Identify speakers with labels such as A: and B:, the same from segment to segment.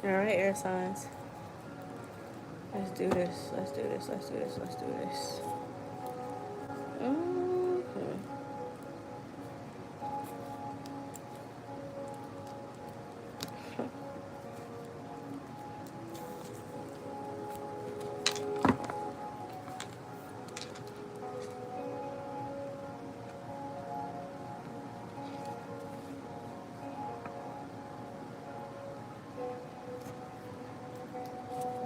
A: All right, air signs. Let's do this. Let's do this. Let's do this. Let's do this. Mm-hmm.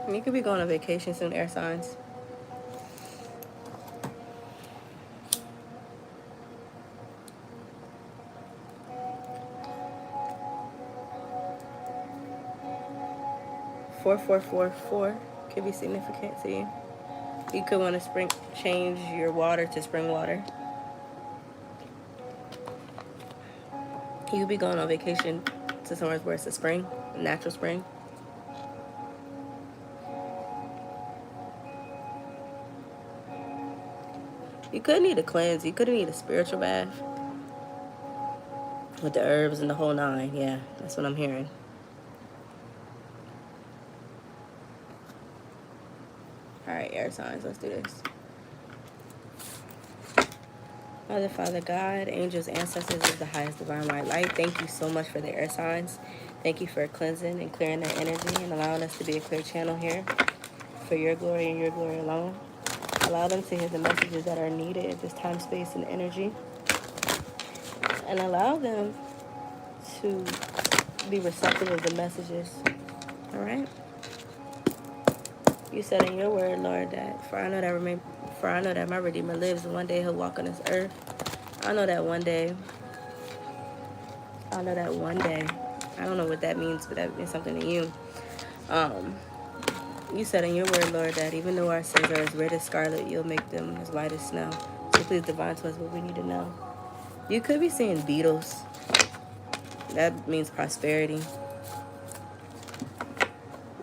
A: You could be going on vacation soon, air signs. Four, 4, 4, 4 could be significant to you. You could want to change your water to spring water. You could be going on vacation to somewhere where it's a spring, a natural spring. You could need a cleanse. You could need a spiritual bath with the herbs and the whole nine. Yeah, that's what I'm hearing. All right, air signs, let's do this. Mother, Father, God, angels, ancestors of the highest divine white light, thank you so much for the air signs. Thank you for cleansing and clearing their energy and allowing us to be a clear channel here for your glory and your glory alone. Allow them to hear the messages that are needed at this time, space, and energy. And allow them to be receptive of the messages. All right? You said in your word, Lord, that for I know that my Redeemer lives, and one day he'll walk on this earth. I know that one day. I don't know what that means, but that means something to you. You said in your word, Lord, that even though our sins are as red as scarlet, you'll make them as white as snow. So please divine to us what we need to know. You could be seeing beetles. That means prosperity.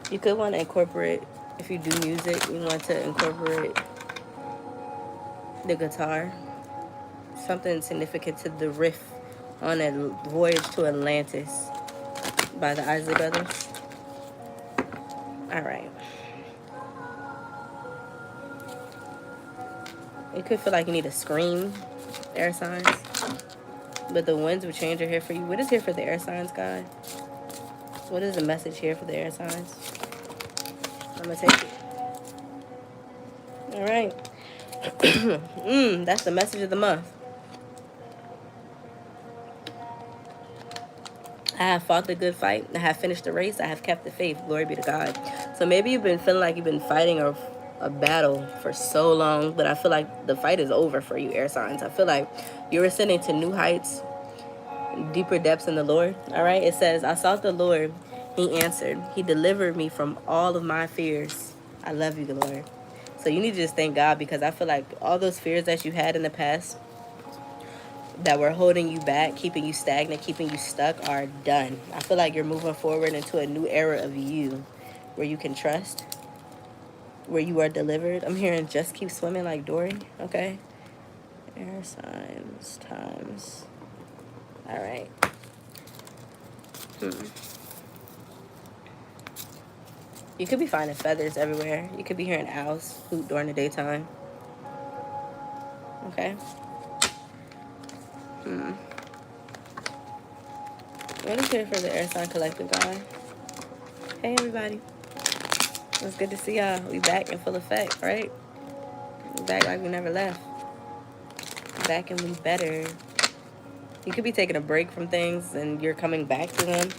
A: You could want to incorporate, if you do music, you want to incorporate the guitar. Something significant to the riff on a voyage to Atlantis by the Isley Brothers. All right. You could feel like you need to scream, air signs. But the winds will change are here for you. What is here for the air signs, God? What is the message here for the air signs? I'm going to take it. All right. That's the message of the month. I have fought the good fight. I have finished the race. I have kept the faith. Glory be to God. So maybe you've been feeling like you've been fighting a battle for so long, but I feel like the fight is over for you, air signs. I feel like you're ascending to new heights, deeper depths in the Lord. All right. It says, I sought the Lord. He answered. He delivered me from all of my fears. I love you, Lord. So you need to just thank God, because I feel like all those fears that you had in the past that were holding you back, keeping you stagnant, keeping you stuck, are done. I feel like you're moving forward into a new era of you where you can trust, where you are delivered. I'm hearing just keep swimming like Dory. Okay. Air signs times. All right. You could be finding feathers everywhere. You could be hearing owls hoot during the daytime. Okay. What is here for the Air Sign Collective, guy? Hey, everybody. It's good to see y'all. We back in full effect, right? We back like we never left. Back and we better. You could be taking a break from things and you're coming back to them.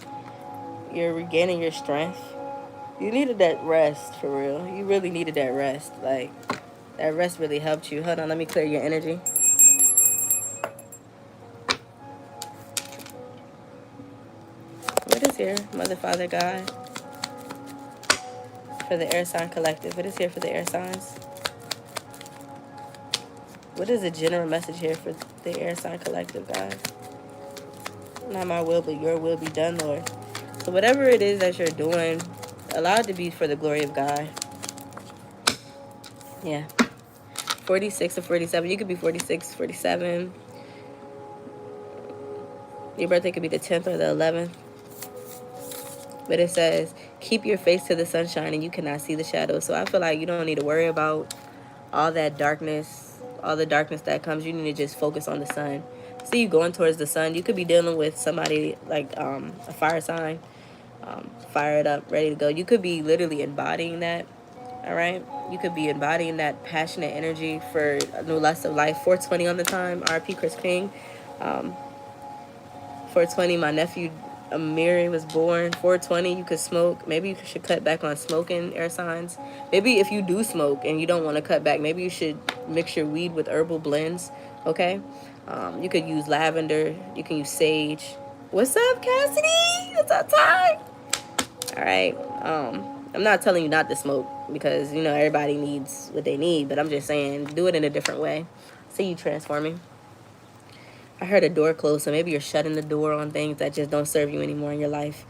A: You're regaining your strength. You needed that rest, for real. You really needed that rest. Like, that rest really helped you. Hold on, let me clear your energy. What is here, Mother, Father, God? For the Air Sign Collective. What is here for the Air Signs? What is the general message here for the Air Sign Collective, guys? Not my will, but your will be done, Lord. So whatever it is that you're doing, allow it to be for the glory of God. Yeah. 46 or 47. You could be 46, 47. Your birthday could be the 10th or the 11th. But it says, Keep your face to the sunshine and you cannot see the shadows. So I feel like you don't need to worry about all that darkness, all the darkness that comes. You need to just focus on the sun. See you going towards the sun. You could be dealing with somebody like a fire sign, fired up, ready to go. You could be literally embodying that. All right, you could be embodying that passionate energy for a new lust of life. 420 on the time. RP Chris King. 420. My nephew Amiri was born. 420. You could smoke. Maybe you should cut back on smoking, air signs. Maybe if you do smoke and you don't want to cut back, maybe you should mix your weed with herbal blends. Okay. You could use lavender. You can use sage. What's up, Cassidy? What's up, Ty? All right. I'm not telling you not to smoke because, you know, everybody needs what they need, but I'm just saying do it in a different way. See you transforming. I heard a door close, so maybe you're shutting the door on things that just don't serve you anymore in your life.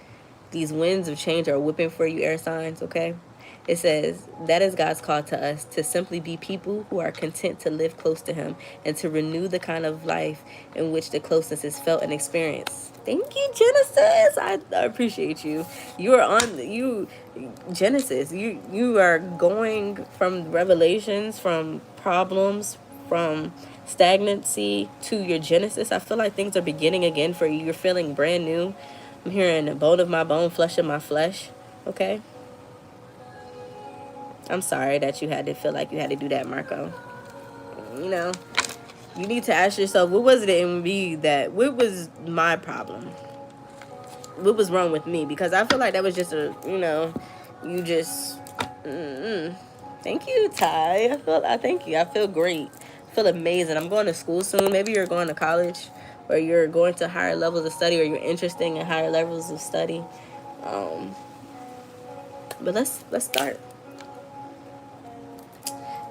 A: These winds of change are whipping for you, air signs, okay? It says, that is God's call to us, to simply be people who are content to live close to him and to renew the kind of life in which the closeness is felt and experienced. Thank you, Genesis. I appreciate you. You are on you, Genesis. You are going from revelations, from problems, from stagnancy to your Genesis. I feel like things are beginning again for you. You're feeling brand new. I'm hearing the bone of my bone, flesh of my flesh. Okay. I'm sorry that you had to feel like you had to do that, Marco. You know, you need to ask yourself, what was it in me what was my problem? What was wrong with me? Because I feel like that was just you just, thank you, Ty. Thank you. I feel great. I feel amazing. I'm going to school soon. Maybe you're going to college or you're going to higher levels of study or you're interested in higher levels of study. But let's start.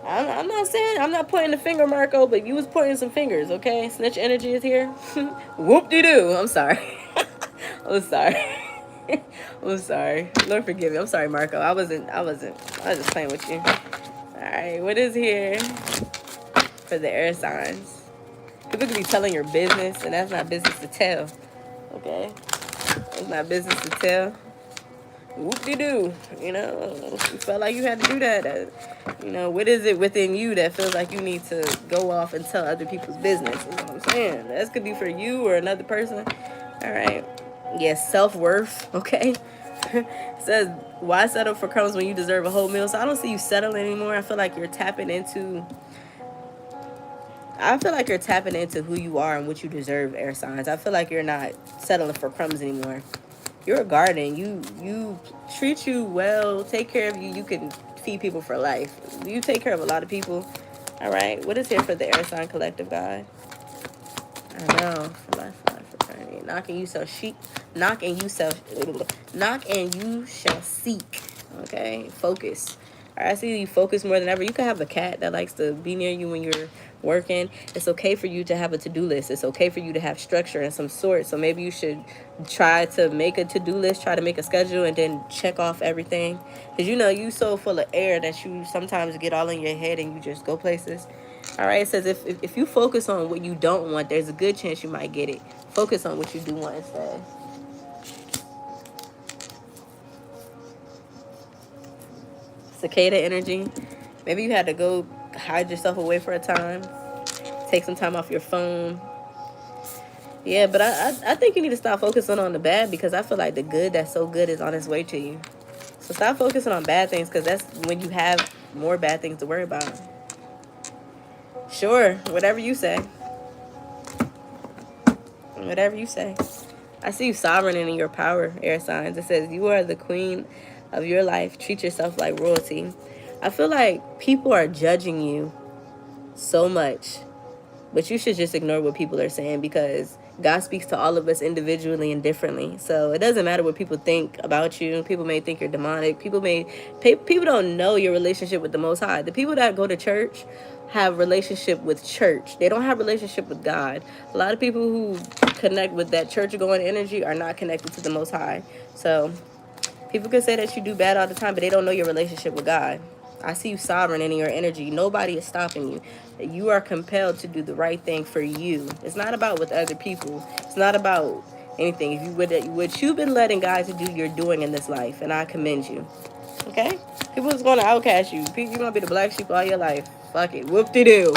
A: I'm not saying, I'm not pointing the finger, Marco, but you was pointing some fingers, okay? Snitch energy is here. Whoop-de-doo. I'm sorry. I'm sorry. I'm sorry. Lord forgive me. I'm sorry, Marco. I was just playing with you. All right, what is here for the air signs? People could be telling your business, and that's not business to tell, okay? It's not business to tell. Whoop-de-doo. You know, you felt like you had to do that. You know, what is it within you that feels like you need to go off and tell other people's business? Is what I'm saying. That could be for you or another person. All right. Yes, self-worth, okay? It says, why settle for crumbs when you deserve a whole meal? So I don't see you settling anymore. I feel like you're tapping into who you are and what you deserve, air signs. I feel like you're not settling for crumbs anymore. You're a garden. You treat you well, take care of you. You can feed people for life. You take care of a lot of people. All right. What is here for the air sign collective, God? I know. For life, fraternity. Knock and you shall seek. Okay. Focus. All right. I see you focus more than ever. You could have a cat that likes to be near you when you're working. It's okay for you to have a to-do list. It's okay for you to have structure and some sort. So maybe you should try to make a to-do list, try to make a schedule, and then check off everything. Because you know you so full of air that you sometimes get all in your head and you just go places. All right, it says if you focus on what you don't want, there's a good chance you might get it. Focus on what you do want instead. Cicada energy. Maybe you had to go hide yourself away for a time. Take some time off your phone. Yeah, but I think you need to stop focusing on the bad because I feel like the good that's so good is on its way to you. So stop focusing on bad things because that's when you have more bad things to worry about. Sure, whatever you say. Whatever you say. I see you sovereign in your power, air signs. It says you are the queen of your life. Treat yourself like royalty. I feel like people are judging you so much, but you should just ignore what people are saying because God speaks to all of us individually and differently. So it doesn't matter what people think about you. People may think you're demonic. People don't know your relationship with the Most High. The people that go to church have relationship with church. They don't have relationship with God. A lot of people who connect with that church going energy are not connected to the Most High. So people can say that you do bad all the time, but they don't know your relationship with God. I see you sovereign in your energy. Nobody is stopping you. You are compelled to do the right thing for you. It's not about with other people. It's not about anything. If you what you've been letting God to do, you're doing in this life, and I commend you. Okay? People is going to outcast you. You're going to be the black sheep all your life. Fuck it. Whoop-de-doo.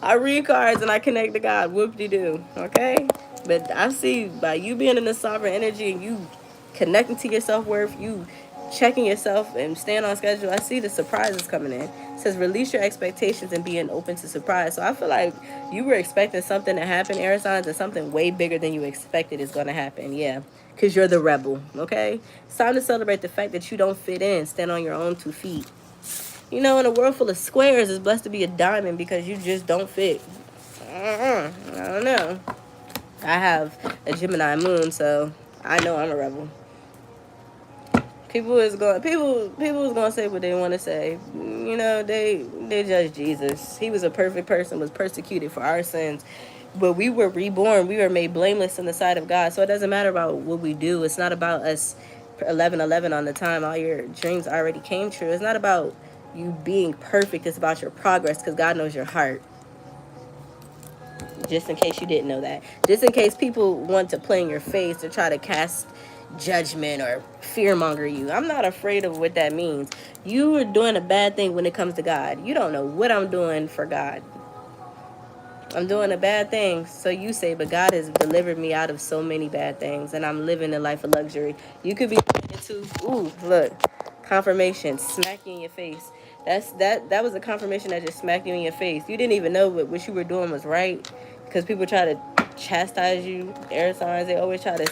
A: I read cards and I connect to God. Whoop-de-doo. Okay? But I see by you being in the sovereign energy and you connecting to your self-worth, you checking yourself and staying on schedule, I see the surprises coming in. It says release your expectations and being open to surprise. So I feel like you were expecting something to happen, air signs, and something way bigger than you expected is going to happen. Yeah, because you're the rebel, okay? It's time to celebrate the fact that you don't fit in. Stand on your own 2 feet. You know, in a world full of squares, it's blessed to be a diamond because you just don't fit. I don't know. I have a Gemini moon, so I know I'm a rebel. People is gonna say what they want to say. You know, they judge Jesus. He was a perfect person, was persecuted for our sins, but we were reborn. We were made blameless in the sight of God. So it doesn't matter about what we do. It's not about us 11:11 on the time. All your dreams already came true. It's not about you being perfect. It's about your progress because God knows your heart. Just in case you didn't know that. Just in case people want to play in your face to try to cast judgment or fearmonger you. I'm not afraid of what that means. You are doing a bad thing when it comes to God. You don't know what I'm doing for God. I'm doing a bad thing, so you say, but God has delivered me out of so many bad things, and I'm living a life of luxury. You could be into, ooh, look, confirmation, smack you in your face. That was a confirmation that just smacked you in your face. You didn't even know what you were doing was right, because people try to chastise you, air signs. They always try to,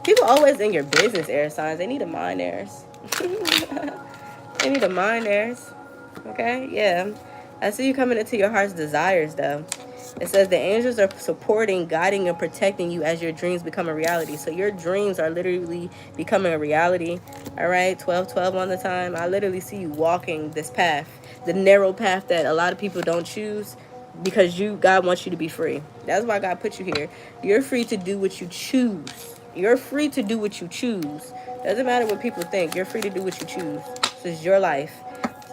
A: people always in your business, air signs. They need to mind theirs. They need to mind theirs. Okay, yeah. I see you coming into your heart's desires, though. It says the angels are supporting, guiding, and protecting you as your dreams become a reality. So your dreams are literally becoming a reality. All right, 12:12 on the time. I literally see you walking this path, the narrow path that a lot of people don't choose because God wants you to be free. That's why God put you here. You're free to do what you choose. You're free to do what you choose. Doesn't matter what people think. You're free to do what you choose. This is your life.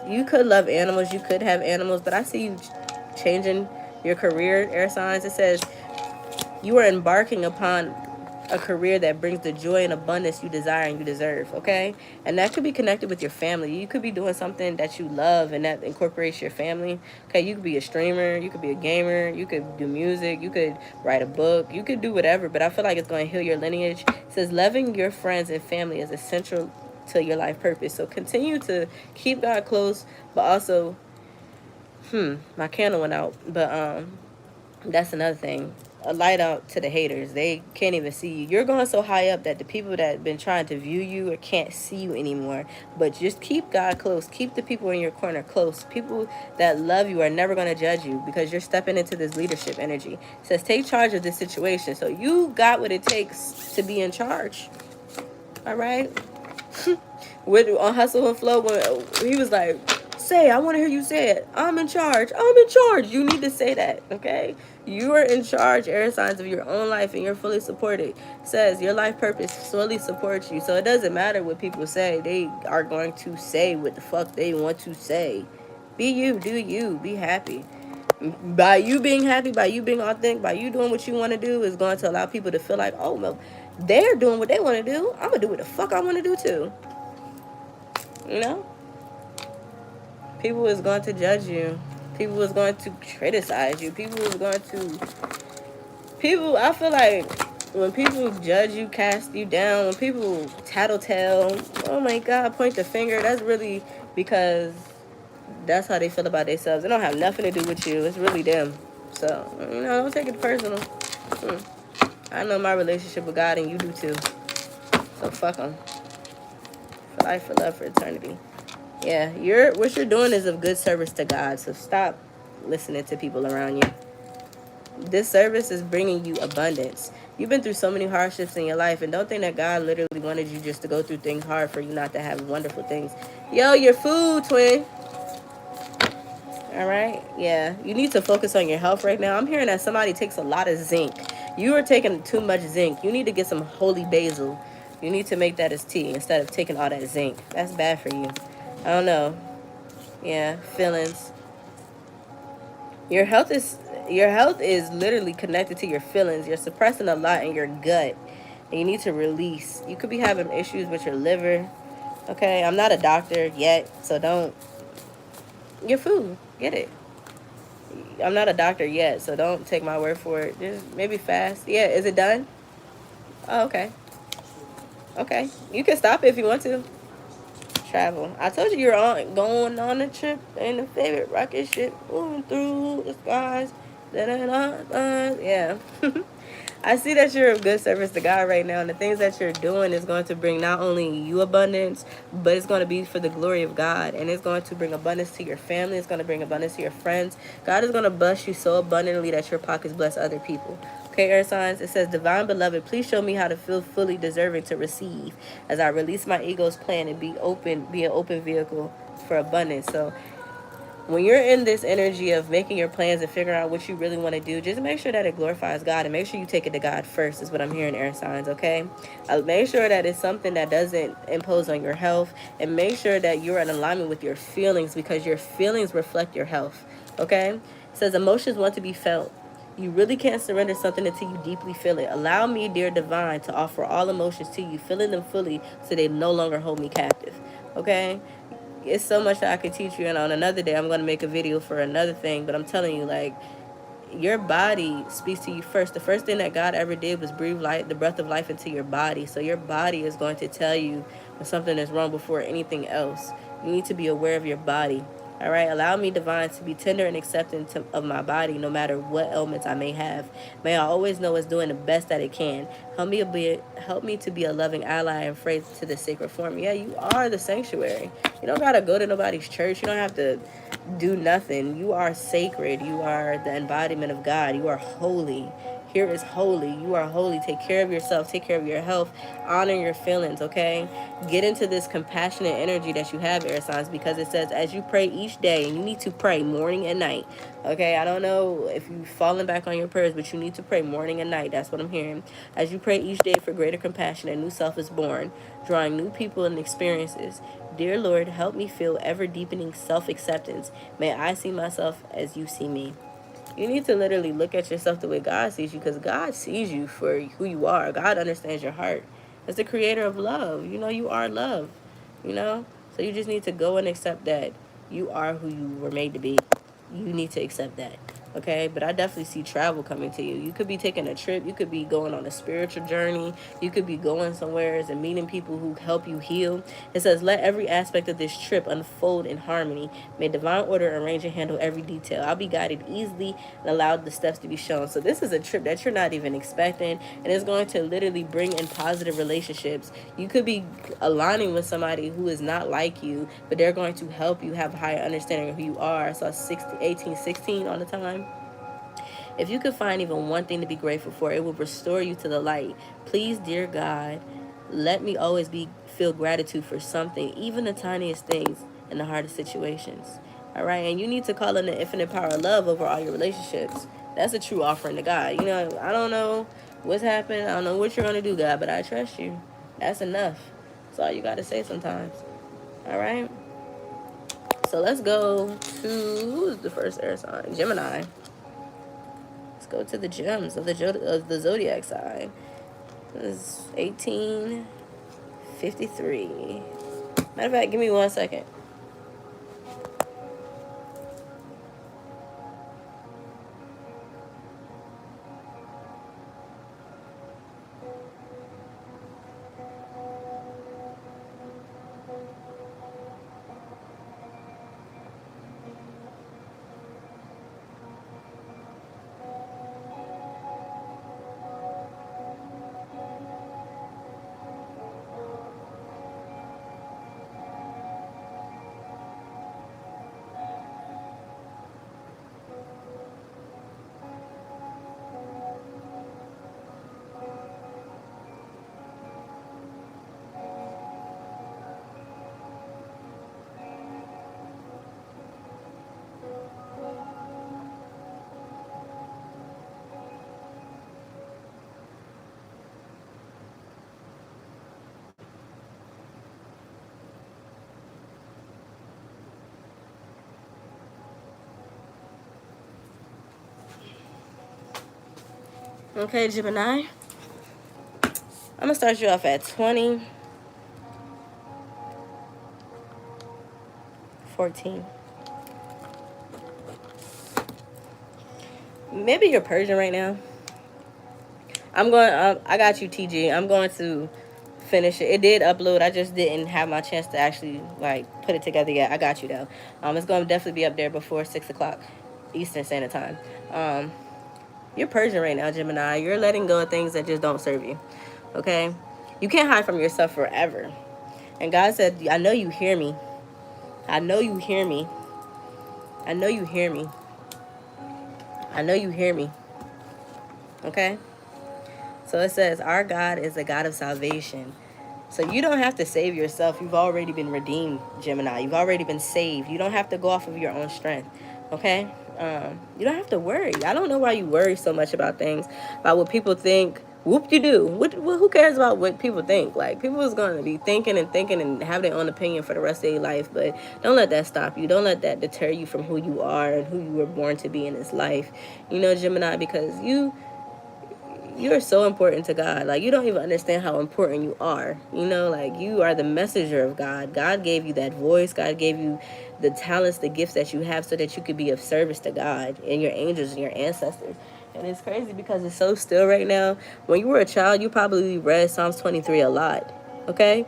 A: You could love animals. You could have animals, but I see you changing your career, air signs. It says you are embarking upon a career that brings the joy and abundance you desire and you deserve, okay? And that could be connected with your family. You could be doing something that you love and that incorporates your family, okay? You could be a streamer, you could be a gamer, you could do music, you could write a book, you could do whatever, but I feel like it's going to heal your lineage. It says loving your friends and family is essential to your life purpose. So continue to keep God close, but also my candle went out, but that's another thing. A light out to the haters. They can't even see you. You're going so high up that the people that have been trying to view you or can't see you anymore. But just keep God close. Keep the people in your corner close. People that love you are never going to judge you because you're stepping into this leadership energy. It says take charge of this situation. So you got what it takes to be in charge. All right? With on Hustle and Flow, when he was like, say, I want to hear you say it. I'm in charge. I'm in charge. You need to say that, okay? You are in charge, air signs, of your own life, and you're fully supported. It says your life purpose fully supports you. So it doesn't matter what people say. They are going to say what the fuck they want to say. Be you. Do you. Be happy. By you being happy, by you being authentic, by you doing what you want to do is going to allow people to feel like, oh, well, they're doing what they want to do. I'm going to do what the fuck I want to do too. You know? People is going to judge you. People is going to criticize you. I feel like when people judge you, cast you down, when people tattletale, oh my God, point the finger, that's really because that's how they feel about themselves. It don't have nothing to do with you. It's really them. So, don't take it personal. I know my relationship with God and you do too. So fuck them. For life, for love, for eternity. Yeah, what you're doing is of good service to God. So stop listening to people around you. This service is bringing you abundance. You've been through so many hardships in your life, and don't think that God literally wanted you just to go through things hard for you not to have wonderful things. Yo, your food, twin. All right, yeah, you need to focus on your health right now. I'm hearing that somebody takes a lot of zinc. You are taking too much zinc. You need to get some holy basil. You need to make that as tea instead of taking all that zinc. That's bad for you. I don't know. Yeah, feelings. Your health is literally connected to your feelings. You're suppressing a lot in your gut. and you need to release. You could be having issues with your liver. Okay, I'm not a doctor yet, so don't get food. Get it. I'm not a doctor yet, so don't take my word for it. Just maybe fast. Yeah, is it done? Oh, okay. Okay. You can stop it if you want to. Travel. I told you you're going on a trip in the favorite rocket ship moving through the skies. Da-da-da-da. Yeah. I see that you're of good service to God right now, and the things that you're doing is going to bring not only you abundance, but it's going to be for the glory of God, and it's going to bring abundance to your family. It's going to bring abundance to your friends. God is going to bless you so abundantly that your pockets bless other people. Okay, air signs, it says, Divine Beloved, please show me how to feel fully deserving to receive as I release my ego's plan and be an open vehicle for abundance. So when you're in this energy of making your plans and figuring out what you really want to do, just make sure that it glorifies God, and make sure you take it to God first, is what I'm hearing, air signs, okay? Make sure that it's something that doesn't impose on your health, and make sure that you're in alignment with your feelings, because your feelings reflect your health, okay? It says emotions want to be felt. You really can't surrender something until you deeply feel it. Allow me, dear divine, to offer all emotions to you, feeling them fully so they no longer hold me captive, okay? It's so much that I could teach you, and on another day I'm going to make a video for another thing, but I'm telling you, like, your body speaks to you first. The first thing that God ever did was breathe life, the breath of life, into your body. So your body is going to tell you when something is wrong before anything else. You need to be aware of your body. All right, allow me, divine, to be tender and accepting of my body, no matter what ailments I may have. May I always know it's doing the best that it can. Help me to be a loving ally and phrase to the sacred form. Yeah, you are the sanctuary. You don't gotta go to nobody's church. You don't have to do nothing. You are sacred. You are the embodiment of God. You are holy. Here is holy. You are holy. Take care of yourself. Take care of your health. Honor your feelings, okay? Get into this compassionate energy that you have, air signs, because it says as you pray each day, and you need to pray morning and night, okay? I don't know if you've fallen back on your prayers, but you need to pray morning and night. That's what I'm hearing. As you pray each day for greater compassion, a new self is born, drawing new people and experiences. Dear Lord, help me feel ever deepening self-acceptance. May I see myself as you see me. You need to literally look at yourself the way God sees you, because God sees you for who you are. God understands your heart. As the creator of love, you know, you are love, you know? So you just need to go and accept that you are who you were made to be. You need to accept that. Okay, but I definitely see travel coming to you. You could be taking a trip. You could be going on a spiritual journey. You could be going somewhere and meeting people who help you heal. It says, let every aspect of this trip unfold in harmony. May divine order arrange and handle every detail. I'll be guided easily and allowed the steps to be shown. So this is a trip that you're not even expecting, and it's going to literally bring in positive relationships. You could be aligning with somebody who is not like you, but they're going to help you have a higher understanding of who you are. So 16 on the time. If you could find even one thing to be grateful for, it will restore you to the light. Please, dear God, let me always feel gratitude for something, even the tiniest things in the hardest situations. All right, and you need to call in the infinite power of love over all your relationships. That's a true offering to God. You know, I don't know what's happened. I don't know what you're going to do, God, but I trust you. That's enough. That's all you got to say sometimes. All right. So let's go to, who's the first air sign? Gemini. Let's go to the gems of the zodiac sign. This is 1853. Matter of fact, give me 1 second. Okay, Gemini. I'm going to start you off at 20, 14. Maybe you're purging right now. I got you, TG. I'm going to finish it. It did upload. I just didn't have my chance to actually, like, put it together yet. I got you, though. It's going to definitely be up there before 6 o'clock Eastern Standard Time. You're purging right now, Gemini. You're letting go of things that just don't serve you, okay? You can't hide from yourself forever. And God said, I know you hear me. I know you hear me. I know you hear me. I know you hear me. Okay? So it says, our God is a God of salvation. So you don't have to save yourself. You've already been redeemed, Gemini. You've already been saved. You don't have to go off of your own strength. Okay? You don't have to worry. I don't know why you worry so much about things, about what people think. Whoop-de-doo. Who cares about what people think? Like, people is going to be thinking and have their own opinion for the rest of their life, but don't let that stop you. Don't let that deter you from who you are and who you were born to be in this life. You know, Gemini, because you're so important to God. Like, you don't even understand how important you are. You know, like, you are the messenger of God. God gave you that voice. God gave you the talents, the gifts that you have so that you could be of service to God and your angels and your ancestors. And it's crazy because it's so still right now. When you were a child, you probably read Psalms 23 a lot. Okay?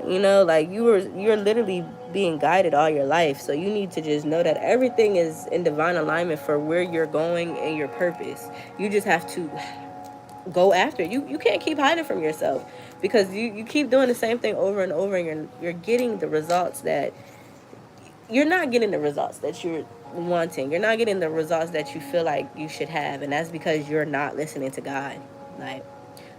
A: You know, like, you're literally being guided all your life. So you need to just know that everything is in divine alignment for where you're going and your purpose. You just have to go after it. You can't keep hiding from yourself, because you keep doing the same thing over and over, and you're getting the results that you're not getting the results that you're wanting. You're not getting the results that you feel like you should have, and that's because you're not listening to God. Like,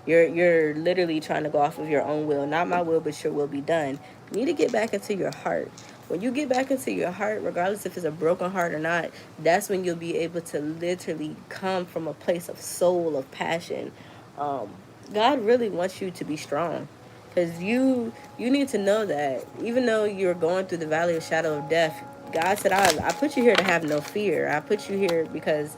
A: you're literally trying to go off of your own will. Not my will, but your will be done. You need to get back into your heart. When you get back into your heart, regardless if it's a broken heart or not, that's when you'll be able to literally come from a place of soul, of passion. God really wants you to be strong, because you need to know that even though you're going through the valley of shadow of death, God said, I put you here to have no fear. I put you here because,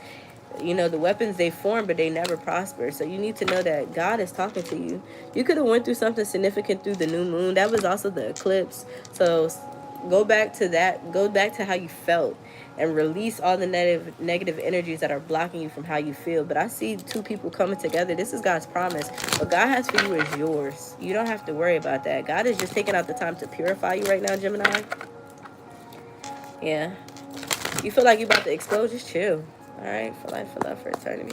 A: you know, the weapons they form, but they never prosper. So you need to know that God is talking to you. You could have went through something significant through the new moon. That was also the eclipse. So go back to that. Go back to how you felt and release all the negative energies that are blocking you from how you feel. But I see two people coming together. This is God's promise. What God has for you is yours. You don't have to worry about that. God is just taking out the time to purify you right now, Gemini. Yeah. You feel like you're about to explode? Just chill. All right, for life, for love, for eternity.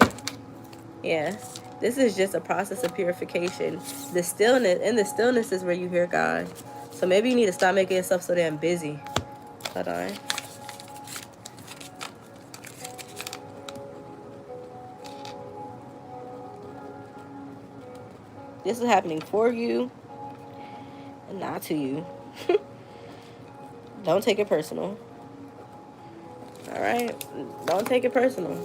A: Yeah, this is just a process of purification. The stillness is where you hear God. So maybe you need to stop making yourself so damn busy. Hold on. This is happening for you and not to you. Don't take it personal. All right? Don't take it personal.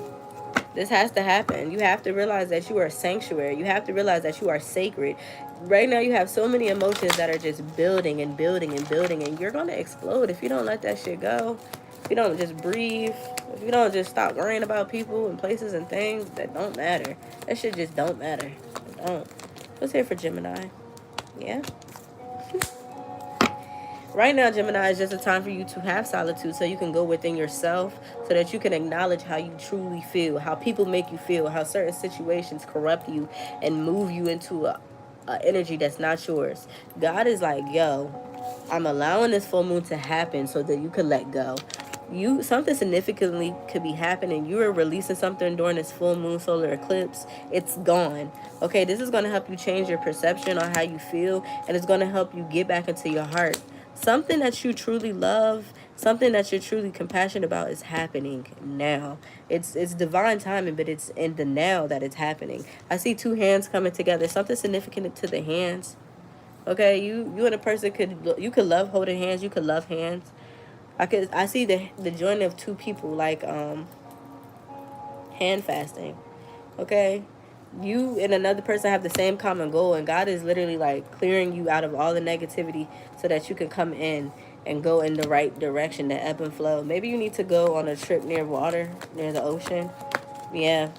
A: This has to happen. You have to realize that you are a sanctuary. You have to realize that you are sacred. Right now you have so many emotions that are just building and building and building, and you're going to explode if you don't let that shit go. If you don't just breathe. If you don't just stop worrying about people and places and things that don't matter. That shit just don't matter. It don't. Let's hear for Gemini. Yeah. Right now, Gemini, is just a time for you to have solitude so you can go within yourself, so that you can acknowledge how you truly feel, how people make you feel, how certain situations corrupt you and move you into a energy that's not yours. God is like, yo, I'm allowing this full moon to happen so that you can let go. Something significantly could be happening. You are releasing something during this full moon solar eclipse. It's gone. Okay, this is going to help you change your perception on how you feel, and it's going to help you get back into your heart. Something that you truly love, something that you're truly compassionate about is happening now. It's divine timing, but it's in the now that it's happening. I see two hands coming together. Something significant to the hands. Okay, you and a person could love holding hands. You could love hands. I see the joining of two people, like hand fasting. Okay, you and another person have the same common goal, and God is literally like clearing you out of all the negativity so that you can come in and go in the right direction, the ebb and flow. Maybe you need to go on a trip near water, near the ocean. Yeah.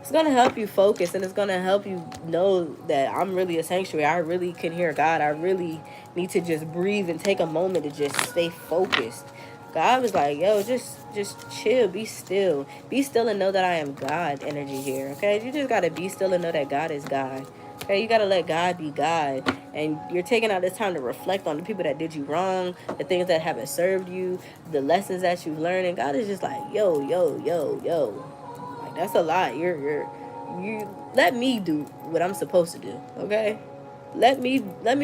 A: It's going to help you focus, and it's going to help you know that I'm really a sanctuary. I really can hear God. I really need to just breathe and take a moment to just stay focused. God was like, yo, just chill, be still. Be still and know that I am God energy here, okay? You just got to be still and know that God is God. Okay, you got to let God be God. And you're taking out this time to reflect on the people that did you wrong, the things that haven't served you, the lessons that you've learned. And God is just like, yo, yo, yo, yo. Like, that's a lot. You let me do what I'm supposed to do, okay? Let me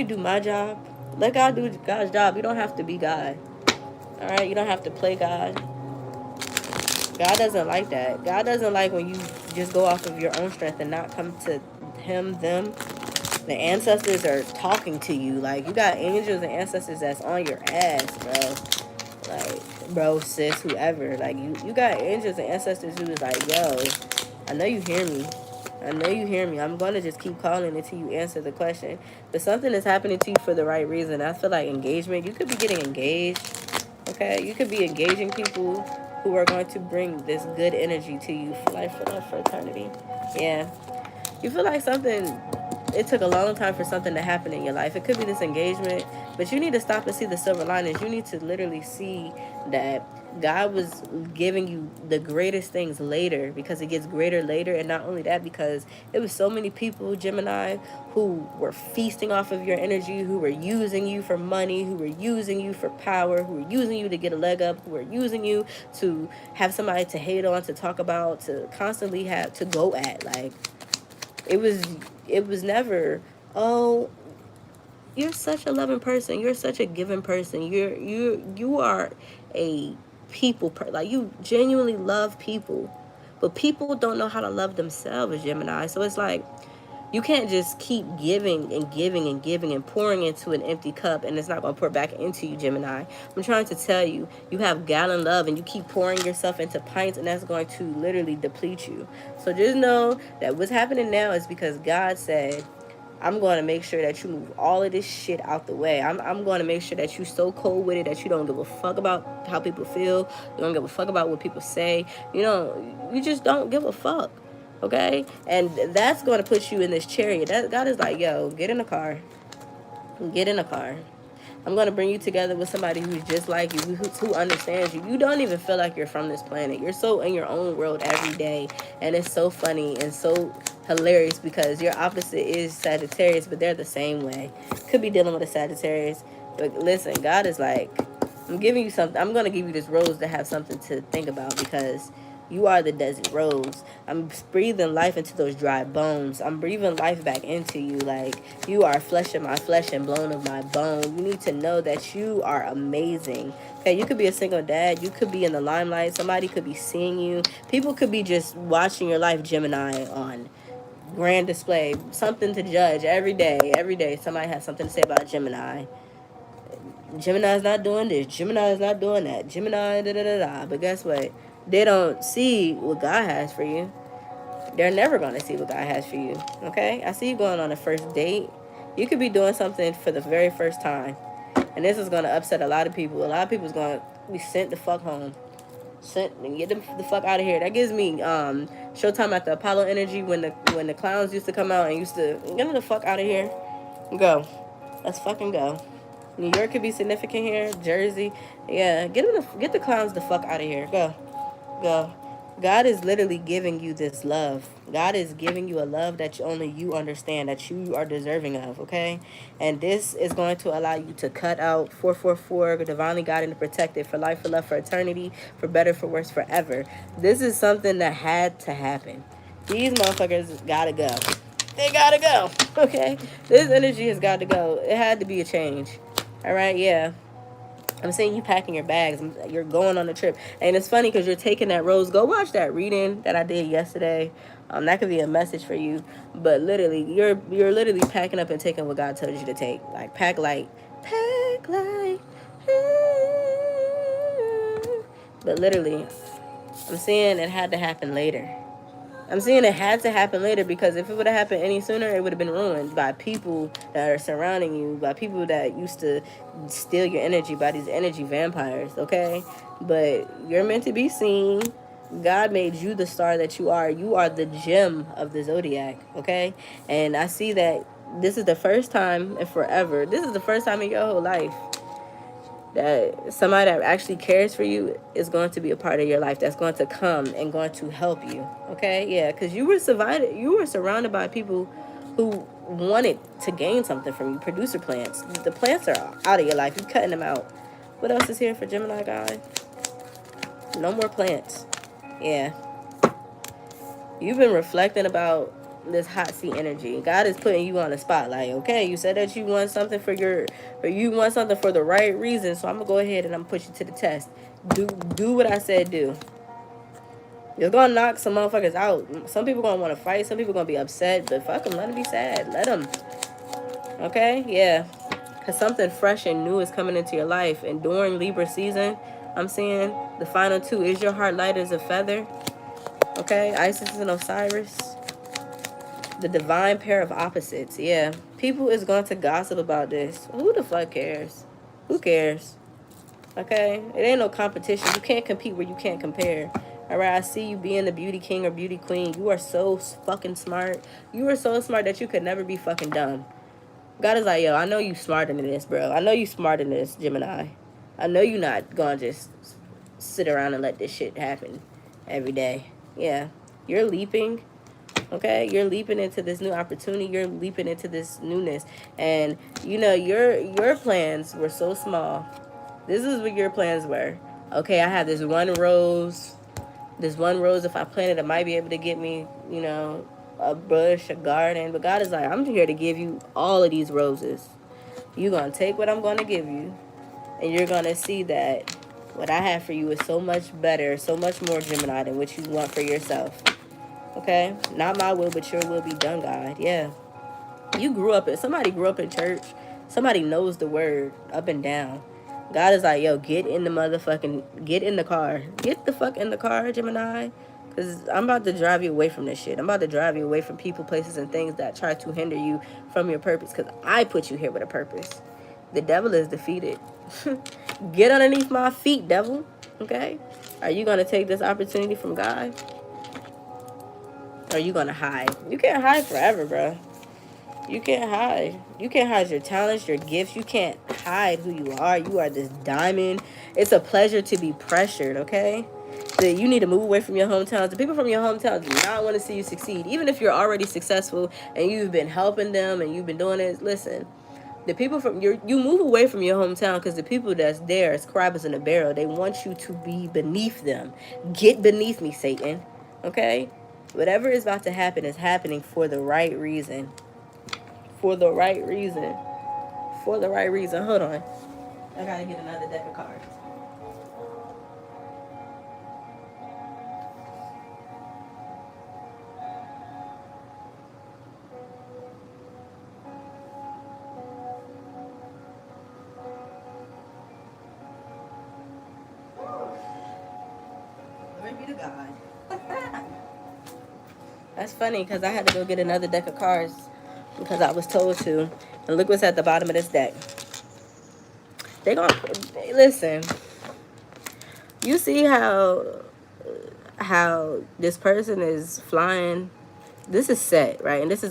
A: do my job. Let God do God's job. You don't have to be God. All right, you don't have to play God. God doesn't like that. God doesn't like when you just go off of your own strength and not come to him, them. The ancestors are talking to you. Like, you got angels and ancestors that's on your ass, bro. Like, bro, sis, whoever. Like, you got angels and ancestors who is like, yo, I know you hear me. I know you hear me. I'm going to just keep calling until you answer the question. But something is happening to you for the right reason. I feel like engagement. You could be getting engaged. Okay? You could be engaging people who are going to bring this good energy to you for life, for love, for eternity. Yeah. You feel like something, it took a long time for something to happen in your life. It could be this engagement, but you need to stop and see the silver linings. You need to literally see that God was giving you the greatest things later, because it gets greater later. And not only that, because it was so many people, Gemini, who were feasting off of your energy, who were using you for money, who were using you for power, who were using you to get a leg up, who were using you to have somebody to hate on, to talk about, to constantly have to go at. Like, it was never, oh, you're such a loving person, you're such a giving person, you are a like, you genuinely love people. But people don't know how to love themselves, Gemini. So it's like, you can't just keep giving and giving and giving and pouring into an empty cup, and it's not going to pour back into you, Gemini. I'm trying to tell you, you have gallon love and you keep pouring yourself into pints, and that's going to literally deplete you. So just know that what's happening now is because God said, I'm going to make sure that you move all of this shit out the way. I'm going to make sure that you so cold with it that you don't give a fuck about how people feel. You don't give a fuck about what people say. You just don't give a fuck. Okay? And that's going to put you in this chariot. God is like, yo, get in the car. Get in the car. I'm going to bring you together with somebody who's just like you, who understands you. You don't even feel like you're from this planet. You're so in your own world every day. And it's so funny and so hilarious because your opposite is Sagittarius, but they're the same way. Could be dealing with a Sagittarius. But listen, God is like, I'm giving you something. I'm going to give you this rose to have something to think about, because you are the desert rose. I'm breathing life into those dry bones. I'm breathing life back into you. Like, you are flesh of my flesh and bone of my bone. You need to know that you are amazing. Okay, you could be a single dad. You could be in the limelight. Somebody could be seeing you. People could be just watching your life, Gemini, on grand display. Something to judge every day. Every day, somebody has something to say about Gemini. Gemini's not doing this. Gemini's not doing that. Gemini, da da da da. But guess what? They don't see what God has for you. They're never going to see what God has for you. Okay? I see you going on a first date. You could be doing something for the very first time. And this is going to upset a lot of people. A lot of people's going to be sent the fuck home. Sent and get them the fuck out of here. That gives me Showtime at the Apollo energy when the clowns used to come out and used to get them the fuck out of here. Go. Let's fucking go. New York could be significant here. Jersey. Yeah, get the clowns the fuck out of here. Go. God is literally giving you this love. God is giving you a love that only you understand, that you are deserving of, okay? And this is going to allow you to cut out 444, divinely guided and protected, for life, for love, for eternity, for better, for worse, forever. This is something that had to happen. These motherfuckers gotta go. They gotta go, okay? This energy has got to go. It had to be a change. All right, yeah. I'm saying you packing your bags. You're going on a trip. And it's funny because you're taking that rose. Go watch that reading that I did yesterday. That could be a message for you. But literally, you're literally packing up and taking what God told you to take. Like, pack light. Pack light. But literally, I'm saying it had to happen later. I'm saying it had to happen later, because if it would have happened any sooner, it would have been ruined by people that are surrounding you, by people that used to steal your energy, by these energy vampires, okay? But you're meant to be seen. God made you the star that you are. You are the gem of the zodiac, okay? And I see that this is the first time in forever. This is the first time in your whole life that somebody that actually cares for you is going to be a part of your life, that's going to come and going to help you, okay? Yeah, because you were surrounded by people who wanted to gain something from you. Producer plants. The plants are out of your life. You're cutting them out. What else is here for Gemini guy? No more plants. Yeah. You've been reflecting about this hot seat energy. God is putting you on the spotlight. Okay, you said that you want something you want something for the right reason. So I'm gonna go ahead and I'm gonna put you to the test. Do what I said do. You're gonna knock some motherfuckers out. Some people gonna want to fight. Some people gonna be upset. But fuck them. Let them be sad. Let them. Okay, yeah. Cause something fresh and new is coming into your life. And during Libra season, I'm seeing the final two. Is your heart light as a feather? Okay, Isis and Osiris. The divine pair of opposites. Yeah. People is going to gossip about this. Who the fuck cares? Who cares? Okay? It ain't no competition. You can't compete where you can't compare. Alright, I see you being the beauty king or beauty queen. You are so fucking smart. You are so smart that you could never be fucking dumb. God is like, yo, I know you smarter than this, bro. I know you smarter than this, Gemini. I know you not gonna just sit around and let this shit happen every day. Yeah. You're leaping. Okay, you're leaping into this new opportunity. You're leaping into this newness, and you know your plans were so small. This is what your plans were. Okay, I have this one rose. This one rose, if I plant it, it might be able to get me, you know, a bush, a garden. But God is like, I'm here to give you all of these roses. You're gonna take what I'm gonna give you, and you're gonna see that what I have for you is so much better, so much more Gemini than what you want for yourself. Okay? Not my will, but your will be done, God. Yeah. Somebody grew up in church. Somebody knows the word up and down. God is like, yo, get in the car. Get the fuck in the car, Gemini. Because I'm about to drive you away from this shit. I'm about to drive you away from people, places, and things that try to hinder you from your purpose. Because I put you here with a purpose. The devil is defeated. Get underneath my feet, devil. Okay? Are you going to take this opportunity from God? Or are you gonna hide? You can't hide forever, bro. You can't hide. You can't hide your talents, your gifts. You can't hide who you are. You are this diamond. It's a pleasure to be pressured, okay? You need to move away from your hometowns. The people from your hometown do not want to see you succeed. Even if you're already successful and you've been helping them and you've been doing it, listen. The people from you move away from your hometown because the people that's there is crabbers in a barrel. They want you to be beneath them. Get beneath me, Satan. Okay? Whatever is about to happen is happening for the right reason. For the right reason. For the right reason. Hold on. I gotta get another deck of cards. Glory be to God. That's funny because I had to go get another deck of cards because I was told to. And look what's at the bottom of this deck. They gonna listen. You see how this person is flying. This is Set, right? And this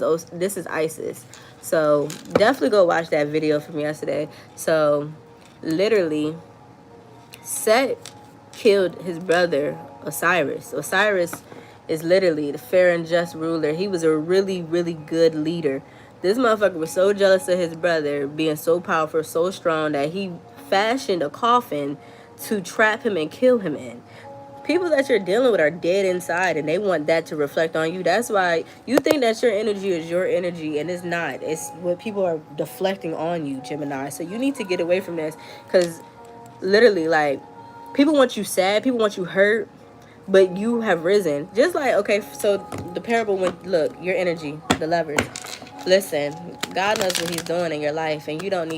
A: is Isis. So definitely go watch that video from yesterday. So literally, Set killed his brother Osiris. Osiris is literally the fair and just ruler. He was a really, really good leader. This motherfucker was so jealous of his brother being so powerful, so strong, that he fashioned a coffin to trap him and kill him in. People that you're dealing with are dead inside, and they want that to reflect on you. That's why you think that your energy is your energy, and it's not. It's what people are deflecting on you, Gemini. So you need to get away from this, because literally, like, people want you sad, people want you hurt, but you have risen. Just like, okay, so the parable went, look, your energy, the levers. Listen, God knows what he's doing in your life, and you don't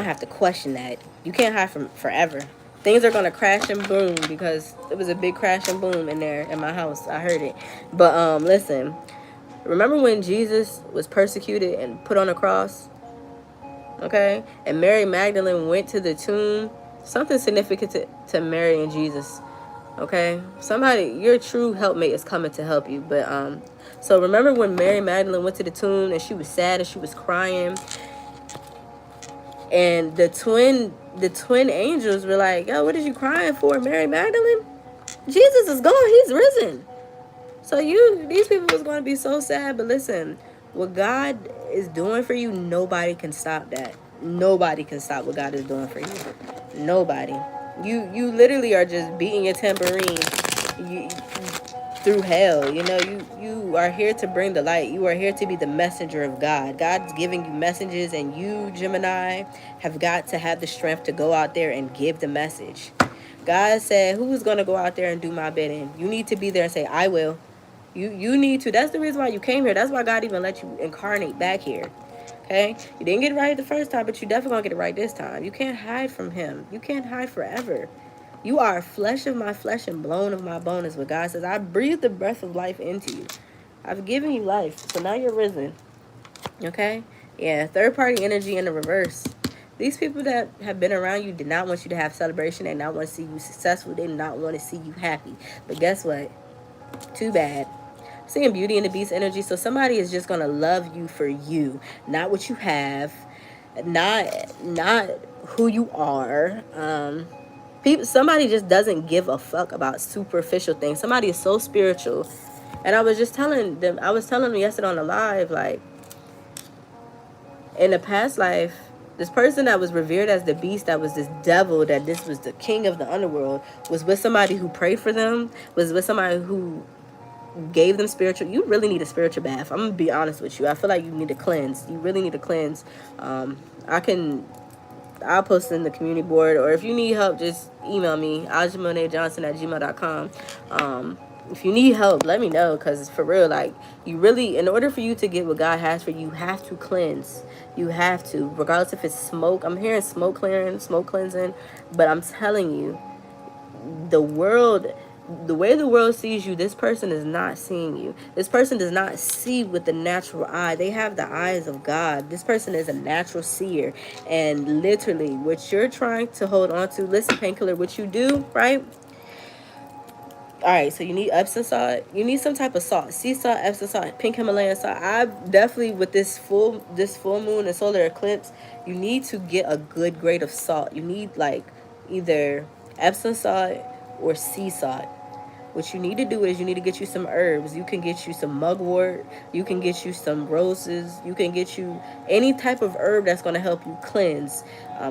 A: have to question that. You can't hide from forever. Things are going to crash and boom, because it was a big crash and boom in there in my house. I heard it. But listen, remember when Jesus was persecuted and put on a cross? Okay? And Mary Magdalene went to the tomb. Something significant to Mary and Jesus. Okay, somebody, your true helpmate is coming to help you. But so remember when Mary Magdalene went to the tomb and she was sad and she was crying, and the twin angels were like, "Yo, what are you crying for, Mary Magdalene? Jesus is gone. He's risen." So these people was going to be so sad. But listen, what God is doing for you, nobody can stop that. Nobody can stop what God is doing for you. Nobody. You literally are just beating your tambourine through hell. You are here to bring the light. You are here to be the messenger of God. God's giving you messages, and you, Gemini, have got to have the strength to go out there and give the message. God said, who's going to go out there and do my bidding? You need to be there and say, I will. You need to. That's the reason why you came here. That's why God even let you incarnate back here. Okay? You didn't get it right the first time, but you definitely gonna get it right this time. You can't hide from him. You can't hide forever. You are flesh of my flesh and bone of my bone, is what God says. I breathed the breath of life into you. I've given you life. So now you're risen. Okay? Yeah, third party energy in the reverse. These people that have been around you did not want you to have celebration. They did not want to see you successful. They did not want to see you happy. But guess what? Too bad. Seeing Beauty and the Beast energy. So somebody is just gonna love you for you, not what you have, not who you are. Somebody just doesn't give a fuck about superficial things. Somebody is so spiritual. And I was telling them yesterday on the live, like, in the past life, this person that was revered as the beast, that was this devil, that this was the king of the underworld, was with somebody who prayed for them, was with somebody who gave them spiritual. You really need a spiritual bath. I'm gonna be honest with you. I feel like you need to cleanse. You really need to cleanse. I'll post in the community board, or if you need help, just email me, aljamonejohnson@gmail.com. If you need help, let me know, because for real, like, you really, in order for you to get what God has for you, you have to cleanse. You have to, regardless if it's smoke. I'm hearing smoke clearing, smoke cleansing, but I'm telling you, the way the world sees you, this person is not seeing you. This person does not see with the natural eye. They have the eyes of God. This person is a natural seer. And literally, what you're trying to hold on to, listen, painkiller, what you do, right? All right, so you need Epsom salt. You need some type of salt. Sea salt, Epsom salt, pink Himalayan salt. I definitely, with this full moon and solar eclipse, you need to get a good grade of salt. You need, like, either Epsom salt or sea salt. What you need to do is you need to get you some herbs. You can get you some mugwort. You can get you some roses. You can get you any type of herb that's going to help you cleanse.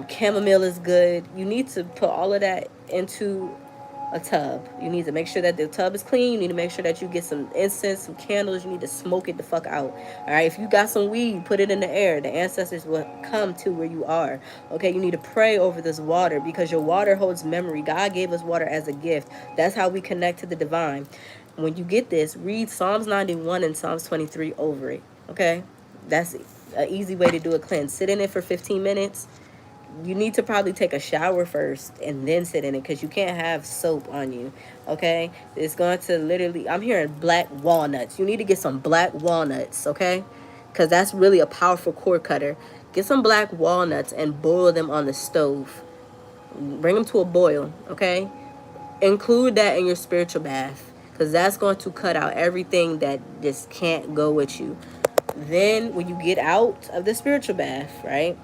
A: Chamomile is good. You need to put all of that into a tub. You need to make sure that the tub is clean. You need to make sure that you get some incense, some candles. You need to smoke it the fuck out. All right, if you got some weed, put it in the air. The ancestors will come to where you are. Okay, you need to pray over this water, because your water holds memory. God gave us water as a gift. That's how we connect to the divine. When you get this, read Psalms 91 and Psalms 23 over it. Okay, that's an easy way to do a cleanse. Sit in it for 15 minutes. You need to probably take a shower first and then sit in it, because you can't have soap on you. Okay, it's going to literally, I'm hearing black walnuts. You need to get some black walnuts. Okay, because that's really a powerful cord cutter. Get some black walnuts and boil them on the stove. Bring them to a boil. Okay, include that in your spiritual bath, because that's going to cut out everything that just can't go with you. Then when you get out of the spiritual bath, right,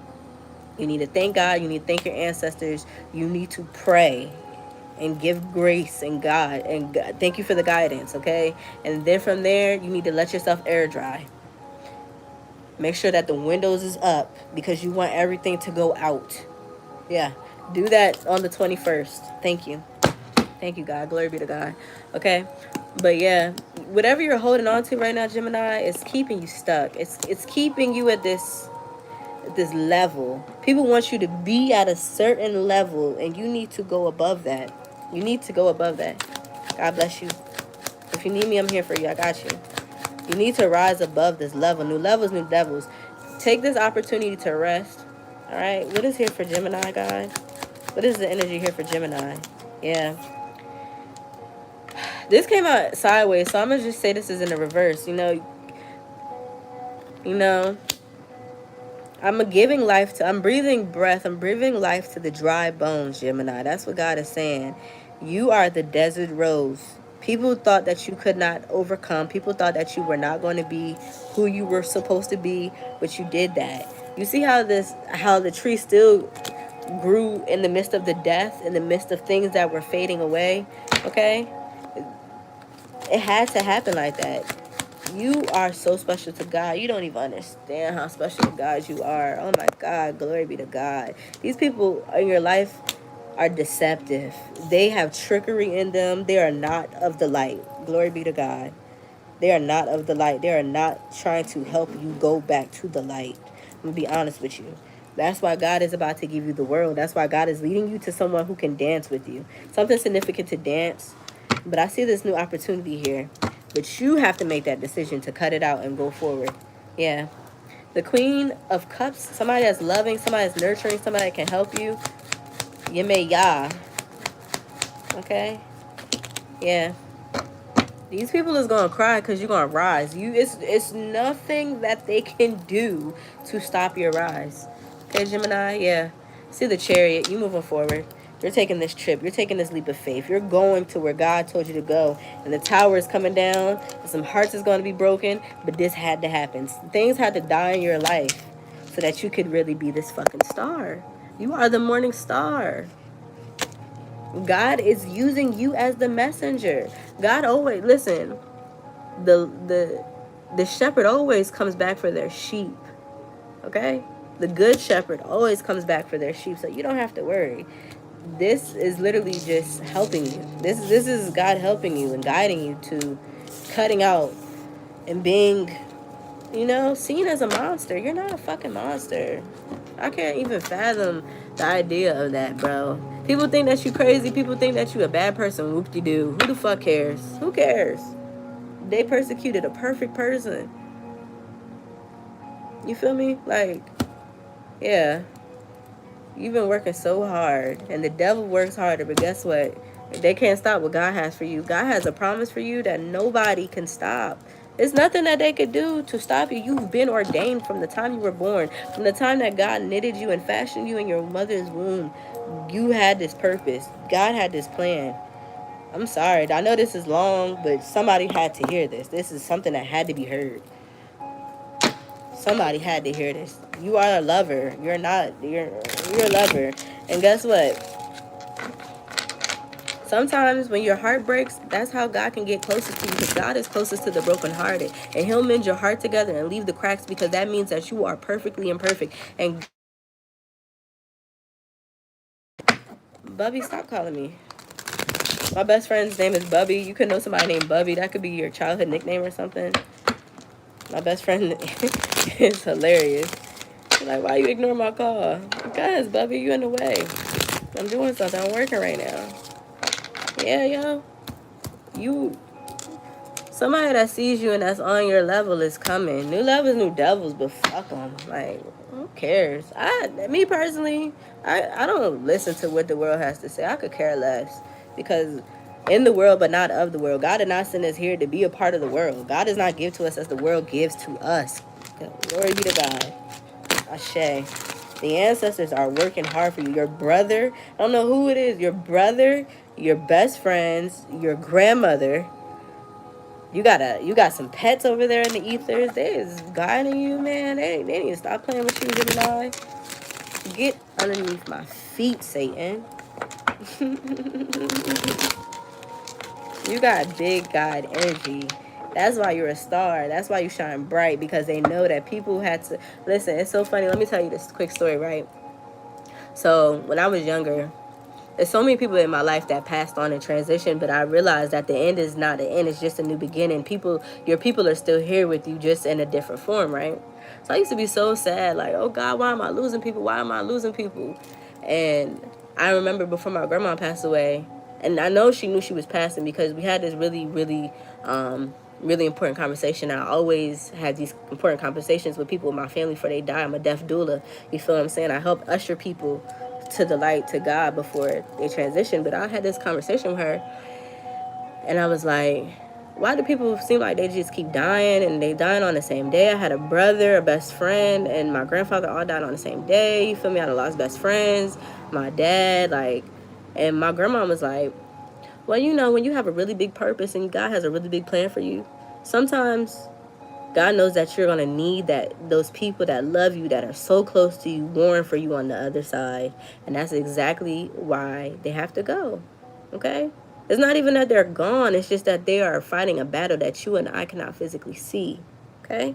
A: you need to thank God. You need to thank your ancestors. You need to pray and give grace and God, and God, thank you for the guidance, okay? And then from there, you need to let yourself air dry. Make sure that the windows is up, because you want everything to go out. Yeah, do that on the 21st. Thank you. Thank you, God. Glory be to God. Okay? But yeah, whatever you're holding on to right now, Gemini, is keeping you stuck. It's keeping you at this level. People want you to be at a certain level, and you need to go above that. You need to go above that. God bless you. If you need me, I'm here for you. I got you. You need to rise above this level. New levels, new devils. Take this opportunity to rest. All right. What is here for Gemini, guys? What is the energy here for Gemini? Yeah. This came out sideways, so I'm going to just say this is in the reverse. You know, I'm breathing life to the dry bones, Gemini. That's what God is saying. You are the desert rose. People thought that you could not overcome. People thought that you were not going to be who you were supposed to be, but you did that. You see how the tree still grew in the midst of the death, in the midst of things that were fading away. Okay? It had to happen like that. You are so special to God. You don't even understand how special to God you are. Oh my God, glory be to God. These people in your life are deceptive. They have trickery in them. They are not of the light. Glory be to God. They are not of the light. They are not trying to help you go back to the light. I'm going to be honest with you. That's why God is about to give you the world. That's why God is leading you to someone who can dance with you. Something significant to dance. But I see this new opportunity here. But you have to make that decision to cut it out and go forward. Yeah. The Queen of Cups, somebody that's loving, somebody that's nurturing, somebody that can help you. Yah. Okay? Yeah. These people is gonna cry because you're gonna rise. It's nothing that they can do to stop your rise. Okay, Gemini, yeah. See the Chariot, you moving forward. You're taking this trip. You're taking this leap of faith. You're going to where God told you to go. And the tower is coming down. And some hearts is going to be broken. But this had to happen. Things had to die in your life so that you could really be this fucking star. You are the morning star. God is using you as the messenger. God always, listen, the shepherd always comes back for their sheep. Okay? The good shepherd always comes back for their sheep, so you don't have to worry. This is literally just helping you. This is God helping you and guiding you to cutting out and being, seen as a monster. You're not a fucking monster. I can't even fathom the idea of that, bro. People think that you crazy. People think that you a bad person. Whoop-de-doo. Who the fuck cares? Who cares? They persecuted a perfect person. You feel me? Like, yeah. You've been working so hard. And the devil works harder. But guess what? They can't stop what God has for you. God has a promise for you that nobody can stop. There's nothing that they could do to stop you. You've been ordained from the time you were born. From the time that God knitted you and fashioned you in your mother's womb. You had this purpose. God had this plan. I'm sorry. I know this is long, but somebody had to hear this. This is something that had to be heard. Somebody had to hear this. You are a lover. You're a lover. And guess what? Sometimes when your heart breaks, that's how God can get closest to you, because God is closest to the brokenhearted. And he'll mend your heart together and leave the cracks, because that means that you are perfectly imperfect. And Bubby, stop calling me. My best friend's name is Bubby. You could know somebody named Bubby. That could be your childhood nickname or something. My best friend is hilarious. She's like, why you ignore my call? Because, Bubby, you in the way. I'm doing something. I'm working right now. Yeah, yo. Somebody that sees you and that's on your level is coming. New levels, new devils, but fuck them. Like, who cares? Me personally, I don't listen to what the world has to say. I could care less, because in the world but not of the world. God did not send us here to be a part of the world. God does not give to us as the world gives to us. Glory be to God. Ashe. The ancestors are working hard for you. Your brother, I don't know who it is, your brother, your best friends, your grandmother. You got some pets over there in the ethers. They is guiding you, man. They need to stop playing with you, Gemini. Get underneath my feet, Satan. You got big God energy. That's why you're a star. That's why you shine bright, because they know that people had to listen. It's so funny. Let me tell you this quick story, right? So when I was younger, there's so many people in my life that passed on in transition, but I realized that the end is not the end. It's just a new beginning. Your people are still here with you, just in a different form, right? So I used to be so sad, like, oh God, why am I losing people? Why am I losing people? And I remember before my grandma passed away, and I know she knew she was passing, because we had this really, really, really important conversation. I always have these important conversations with people in my family before they die. I'm a deaf doula. You feel what I'm saying? I help usher people to the light, to God, before they transition. But I had this conversation with her, and I was like, why do people seem like they just keep dying, and they dying on the same day? I had a brother, a best friend, and my grandfather all died on the same day. You feel me? I lost best friends, my dad, like, and my grandma was like, Well, you know, when you have a really big purpose and God has a really big plan for you, sometimes God knows that you're gonna need those people that love you, that are so close to you, warring for you on the other side. And that's exactly why they have to go. Okay? It's not even that they're gone, it's just that they are fighting a battle that you and I cannot physically see. Okay?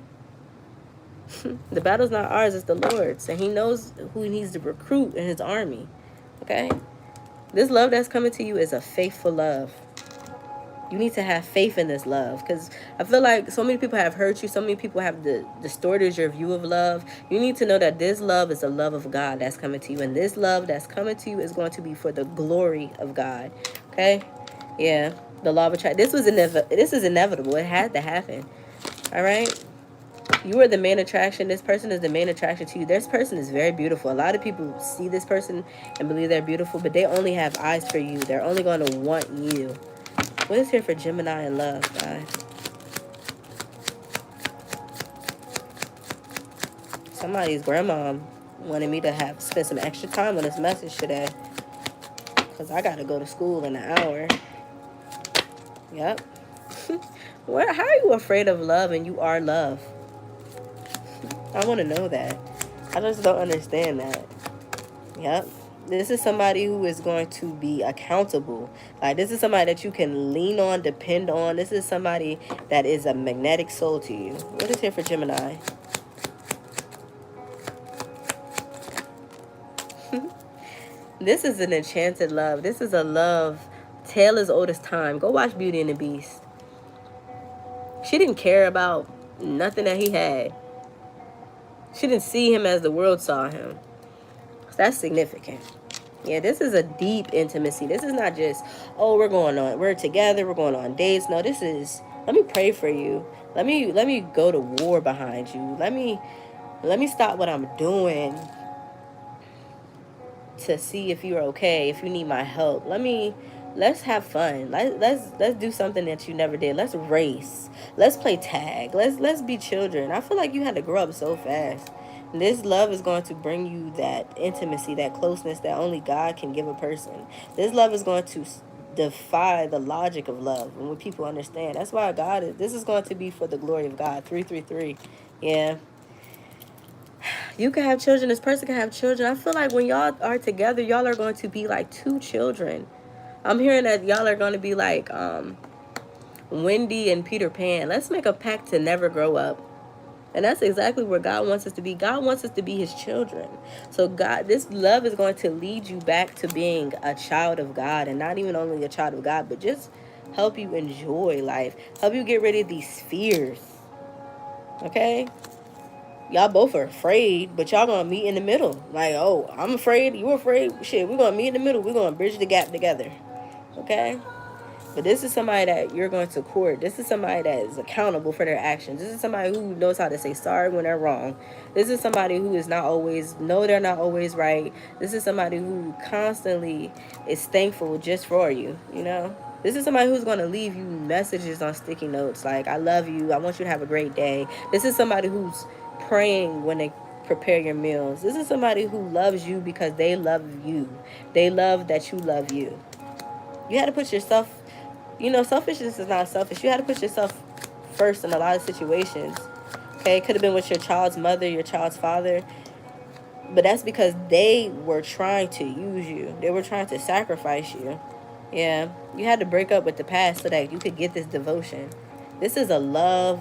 A: The battle's not ours, it's the Lord's. And He knows who He needs to recruit in His army. Okay? This love that's coming to you is a faithful love. You need to have faith in this love, because I feel like so many people have hurt you. So many people have distorted your view of love. You need to know that this love is the love of God that's coming to you. And this love that's coming to you is going to be for the glory of God. Okay? Yeah. The law of attraction. This is inevitable. It had to happen. All right? You are the main attraction. This person is the main attraction to you. This person is very beautiful. A lot of people see this person and believe they're beautiful, but they only have eyes for you. They're only going to want you. What is here for Gemini and love, guys? Somebody's grandma wanted me to spend some extra time on this message today, because I got to go to school in an hour. Yep. How are you afraid of love and you are love? I want to know that. I just don't understand that. Yep. This is somebody who is going to be accountable. Like, this is somebody that you can lean on, depend on. This is somebody that is a magnetic soul to you. What is here for Gemini? This is an enchanted love. This is a love tale as old as time. Go watch Beauty and the Beast. She didn't care about nothing that he had. She didn't see him as the world saw him. That's significant. Yeah, this is a deep intimacy. This is not just, oh, we're together, we're going on dates. No, this is, let me pray for you. Let me go to war behind you. Let me stop what I'm doing to see if you're okay, if you need my help. Let's have fun. Let's do something that you never did. Let's race. Let's play tag. Let's be children. I feel like you had to grow up so fast. This love is going to bring you that intimacy, that closeness that only God can give a person. This love is going to defy the logic of love, and when people understand. That's why this is going to be for the glory of God. 333. Yeah. You can have children. This person can have children. I feel like when y'all are together, y'all are going to be like two children. I'm hearing that y'all are going to be like Wendy and Peter Pan. Let's make a pact to never grow up. And that's exactly where God wants us to be. God wants us to be His children. So this love is going to lead you back to being a child of God. And not even only a child of God, but just help you enjoy life. Help you get rid of these fears. Okay? Y'all both are afraid, but y'all gonna meet in the middle. Like, oh, I'm afraid, you're afraid. Shit, we're gonna meet in the middle. We're gonna bridge the gap together. Okay? But this is somebody that you're going to court. This is somebody that is accountable for their actions. This is somebody who knows how to say sorry when they're wrong. This is somebody who is they're not always right. This is somebody who constantly is thankful just for you, you know? This is somebody who's going to leave you messages on sticky notes like, I love you, I want you to have a great day. This is somebody who's praying when they prepare your meals. This is somebody who loves you because they love you. They love that you love you. You had to put yourself, selfishness is not selfish. You had to put yourself first in a lot of situations. Okay, it could have been with your child's mother, your child's father. But that's because they were trying to use you. They were trying to sacrifice you. Yeah, you had to break up with the past so that you could get this devotion. This is a love.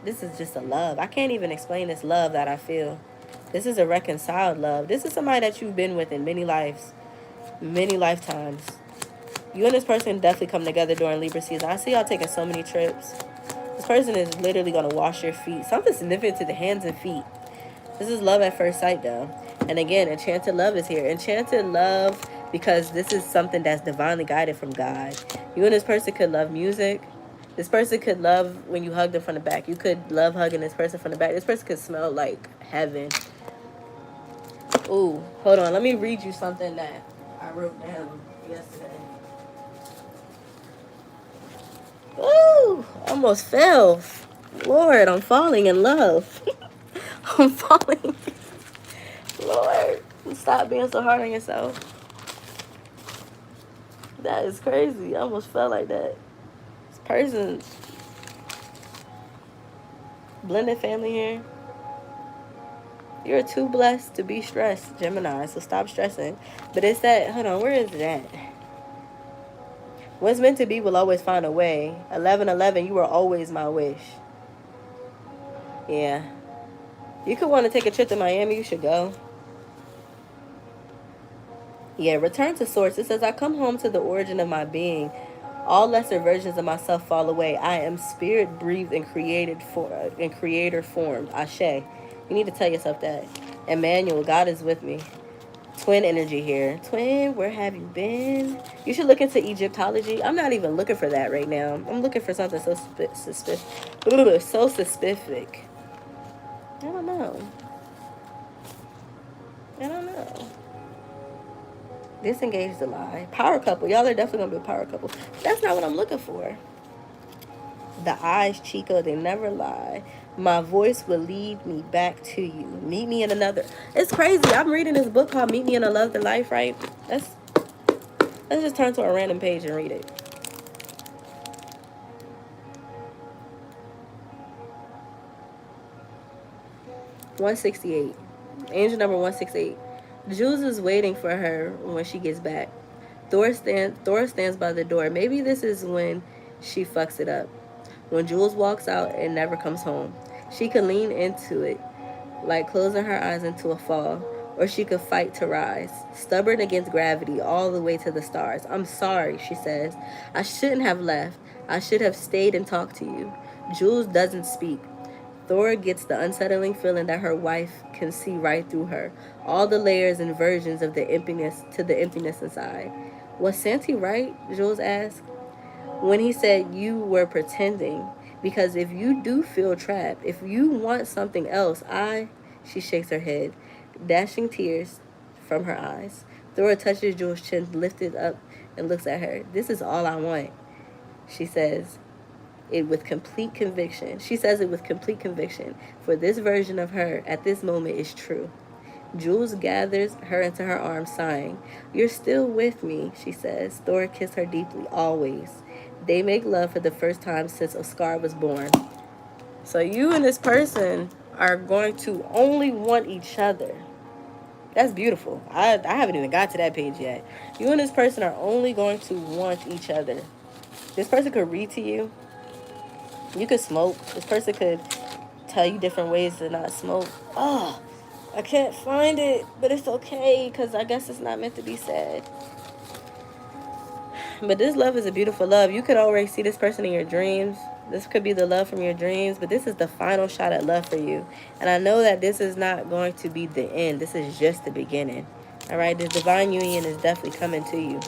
A: This is just a love. I can't even explain this love that I feel. This is a reconciled love. This is somebody that you've been with in many lives, many lifetimes. You and this person definitely come together during Libra season. I see y'all taking so many trips. This person is literally going to wash your feet. Something significant to the hands and feet. This is love at first sight, though. And again, enchanted love is here. Enchanted love, because this is something that's divinely guided from God. You and this person could love music. This person could love when you hug them from the back. You could love hugging this person from the back. This person could smell like heaven. Ooh, hold on. Let me read you something that I wrote down yesterday. Ooh, almost fell. Lord, I'm falling in love. I'm falling. Lord, stop being so hard on yourself. That is crazy. I almost felt like that. This person, blended family here. You're too blessed to be stressed, Gemini, so stop stressing. But it's that, hold on, where is it at? What's meant to be will always find a way. 1111, you are always my wish. Yeah. You could want to take a trip to Miami, you should go. Yeah, return to source. It says, I come home to the origin of my being. All lesser versions of myself fall away. I am spirit breathed and created for and creator formed. Ashe. You need to tell yourself that. Emmanuel, God is with me. Twin energy here. Twin, where have you been? You should look into Egyptology. I'm not even looking for that right now. I'm looking for something so so specific. I don't know. I don't know. Disengage the lie. Power couple. Y'all are definitely going to be a power couple. That's not what I'm looking for. The eyes, Chica, they never lie. My voice will lead me back to you. Meet me in another. It's crazy. I'm reading this book called Meet Me in Another Life, right? Let's just turn to a random page and read it. (168). Angel number 168. Jules is waiting for her when she gets back. Thor stands by the door. Maybe this is when she fucks it up. When Jules walks out and never comes home. She could lean into it, like closing her eyes into a fall, or she could fight to rise, stubborn against gravity all the way to the stars. I'm sorry, she says. I shouldn't have left. I should have stayed and talked to you. Jules doesn't speak. Thor gets the unsettling feeling that her wife can see right through her, all the layers and versions of the emptiness inside. Was Santi right? Jules asked. When he said you were pretending, because if you do feel trapped, if you want something else, she shakes her head, dashing tears from her eyes. Thora touches Jules' chin, lifted up, and looks at her. This is all I want, she says it with complete conviction. She says it with complete conviction, for this version of her at this moment is true. Jules gathers her into her arms, sighing. You're still with me, she says. Thora kissed her deeply, always. They make love for the first time since Oscar was born. So you and this person are going to only want each other. That's beautiful. I haven't even got to that page yet. You and this person are only going to want each other. This person could read to you. You could smoke. This person could tell you different ways to not smoke. Oh, I can't find it, but it's okay because I guess it's not meant to be said. But this love is a beautiful love. You could already see this person in your dreams. This could be the love from your dreams, but this is the final shot at love for you. And I know that this is not going to be the end. This is just the beginning. All right, this divine union is definitely coming to you.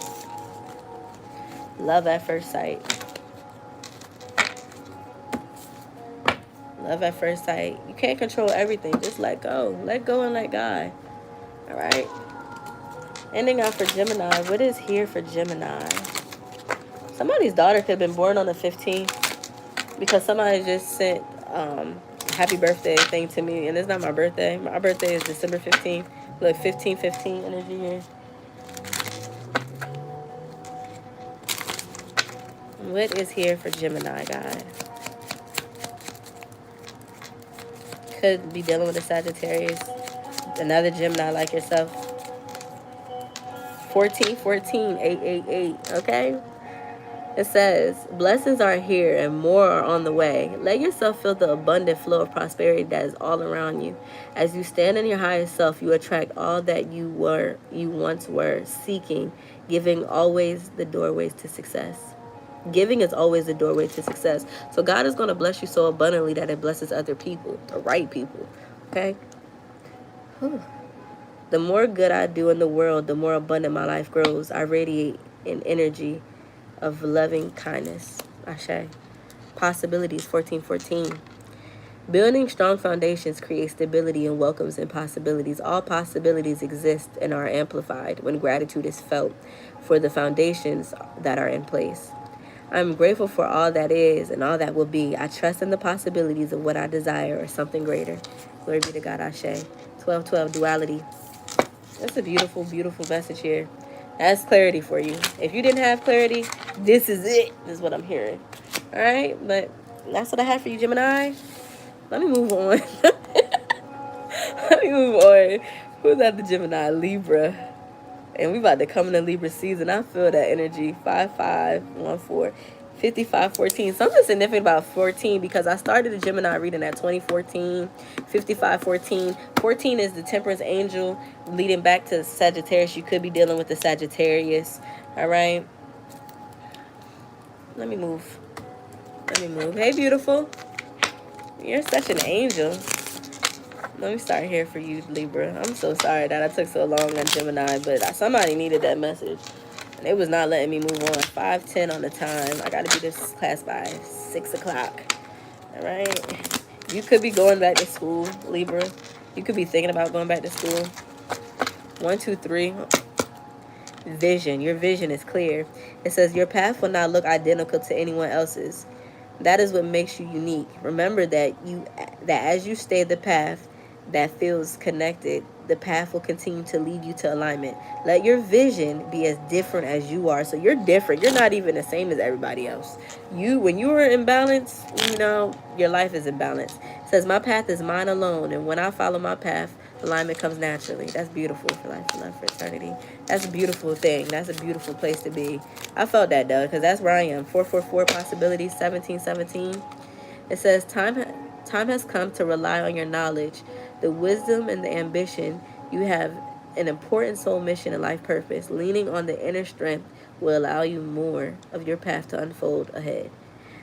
A: Love at first sight. Love at first sight. You can't control everything. Just let go. Let go and let God. All right. Ending out for Gemini. What is here for Gemini? Somebody's daughter could have been born on the 15th because somebody just sent happy birthday thing to me, and it's not my birthday. My birthday is December 15th. Look, 1515 energy here. What is here for Gemini, guys? Could be dealing with a Sagittarius, another Gemini like yourself. 1414 888. Okay. It says, blessings are here and more are on the way. Let yourself feel the abundant flow of prosperity that is all around you. As you stand in your highest self, you attract all that you once were, seeking, giving always the doorways to success. Giving is always the doorway to success. So God is going to bless you so abundantly that it blesses other people, the right people. Okay? Whew. The more good I do in the world, the more abundant my life grows. I radiate an energy of loving kindness. Ashe. Possibilities, 1414. Building strong foundations creates stability and welcomes impossibilities. All possibilities exist and are amplified when gratitude is felt for the foundations that are in place. I'm grateful for all that is and all that will be. I trust in the possibilities of what I desire or something greater. Glory be to God. Ashe. 1212, duality. That's a beautiful, beautiful message here. That's clarity for you. If you didn't have clarity, this is it. This is what I'm hearing. All right, but that's what I have for you, Gemini. Let me move on. Let me move on. Who's at the Gemini? Libra. And we about to come into Libra season. I feel that energy. 5514 5514. Something significant about 14 because I started the Gemini reading at 2014. 5514. 14 is the temperance angel leading back to Sagittarius. You could be dealing with the Sagittarius. All right. Let me move. Hey, beautiful. You're such an angel. Let me start here for you, Libra. I'm so sorry that I took so long on Gemini, but somebody needed that message. And it was not letting me move on. 5:10 on the time. I got to be this class by 6 o'clock. All right. You could be going back to school, Libra. You could be thinking about going back to school. 1, 2, 3. Vision. Your vision is clear. It says your path will not look identical to anyone else's. That is what makes you unique. Remember that as you stay the path that feels connected, the path will continue to lead you to alignment. Let your vision be as different as you are. So you're different. You're not even the same as everybody else. When you are in balance, your life is in balance. It says my path is mine alone, and when I follow my path, alignment comes naturally. That's beautiful. For life, for love, for eternity. That's a beautiful thing. That's a beautiful place to be. I felt that though, because that's where I am. 444 possibilities, 1717. It says time has come to rely on your knowledge, the wisdom and the ambition. You have an important soul mission and life purpose. Leaning on the inner strength will allow you more of your path to unfold ahead.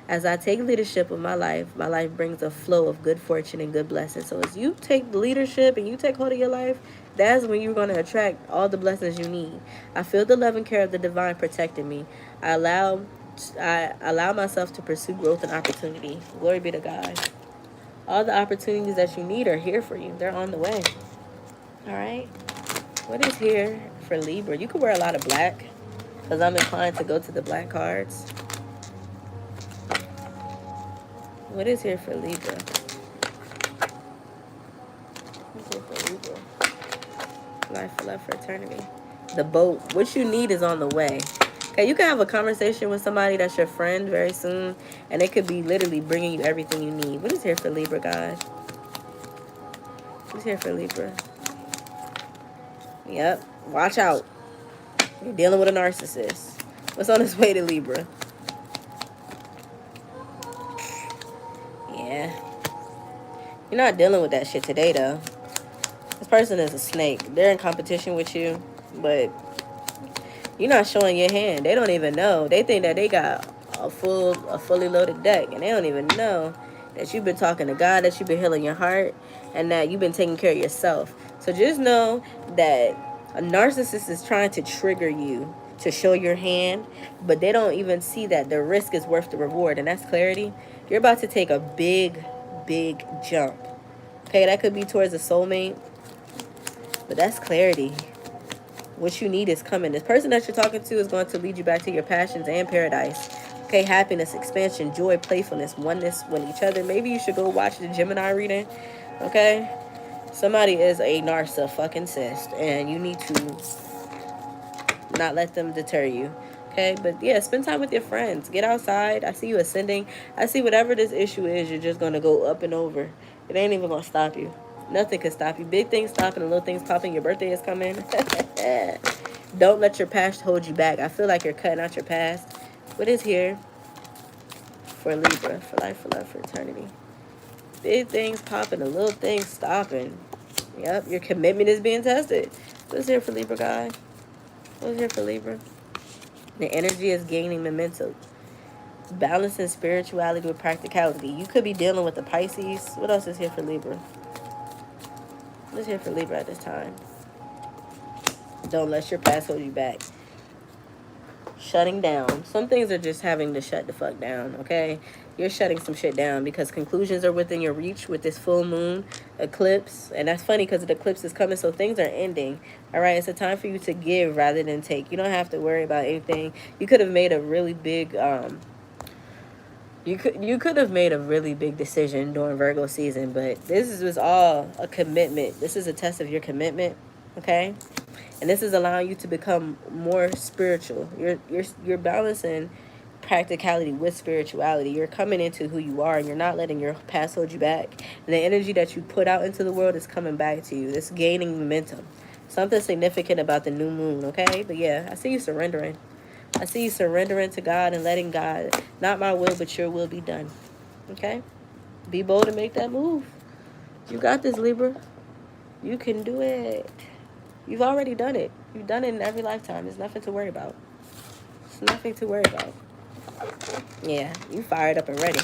A: As I take leadership of my life brings a flow of good fortune and good blessings. So as you take leadership and you take hold of your life, that's when you're going to attract all the blessings you need. I feel the love and care of the divine protecting me. I allow myself to pursue growth and opportunity. Glory be to God. All the opportunities that you need are here for you. They're on the way. All right. What is here for Libra? You could wear a lot of black because I'm inclined to go to the black cards. What is here for Libra? What's here for Libra? Life, for love, for eternity. The boat. What you need is on the way. Okay, you can have a conversation with somebody that's your friend very soon, and they could be literally bringing you everything you need. What is here for Libra, guys? What's here for Libra? Yep. Watch out. You're dealing with a narcissist. What's on his way to Libra? Yeah. You're not dealing with that shit today, though. This person is a snake. They're in competition with you, but you're not showing your hand. They don't even know. They think that they got a fully loaded deck, and they don't even know that you've been talking to God, that you've been healing your heart, and that you've been taking care of yourself. So just know that a narcissist is trying to trigger you to show your hand, but they don't even see that the risk is worth the reward, and that's clarity. You're about to take a big jump. Okay, that could be towards a soulmate, but that's clarity. What you need is coming. This person that you're talking to is going to lead you back to your passions and paradise. Okay, happiness, expansion, joy, playfulness, oneness with each other. Maybe you should go watch the Gemini reading. Okay? Somebody is a narcissist, and you need to not let them deter you. Okay? But yeah, spend time with your friends. Get outside. I see you ascending. I see whatever this issue is, you're just going to go up and over. It ain't even going to stop you. Nothing can stop you. Big things stopping and little things popping. Your birthday is coming. Don't let your past hold you back. I feel like you're cutting out your past. What is here for Libra? For life, for love, for eternity. Big things popping and little things stopping. Yep, your commitment is being tested. What's here for Libra, guys? What's here for Libra? The energy is gaining momentum. Balancing spirituality with practicality. You could be dealing with the Pisces. What else is here for Libra? What's here for Libra at this time? Don't let your past hold you back. Shutting down. Some things are just having to shut the fuck down, okay? You're shutting some shit down because conclusions are within your reach with this full moon eclipse. And that's funny because the eclipse is coming, so things are ending. All right, it's a time for you to give rather than take. You don't have to worry about anything. You could have made a really big You could have made a really big decision during Virgo season, but this was all a commitment. This is a test of your commitment, okay? And this is allowing you to become more spiritual. You're balancing practicality with spirituality. You're coming into who you are, and you're not letting your past hold you back. And the energy that you put out into the world is coming back to you. It's gaining momentum. Something significant about the new moon, okay? But yeah, I see you surrendering. I see you surrendering to God and letting God, not my will, but your will be done. Okay? Be bold and make that move. You got this, Libra. You can do it. You've already done it. You've done it in every lifetime. There's nothing to worry about. It's nothing to worry about. Yeah, you fired up and ready.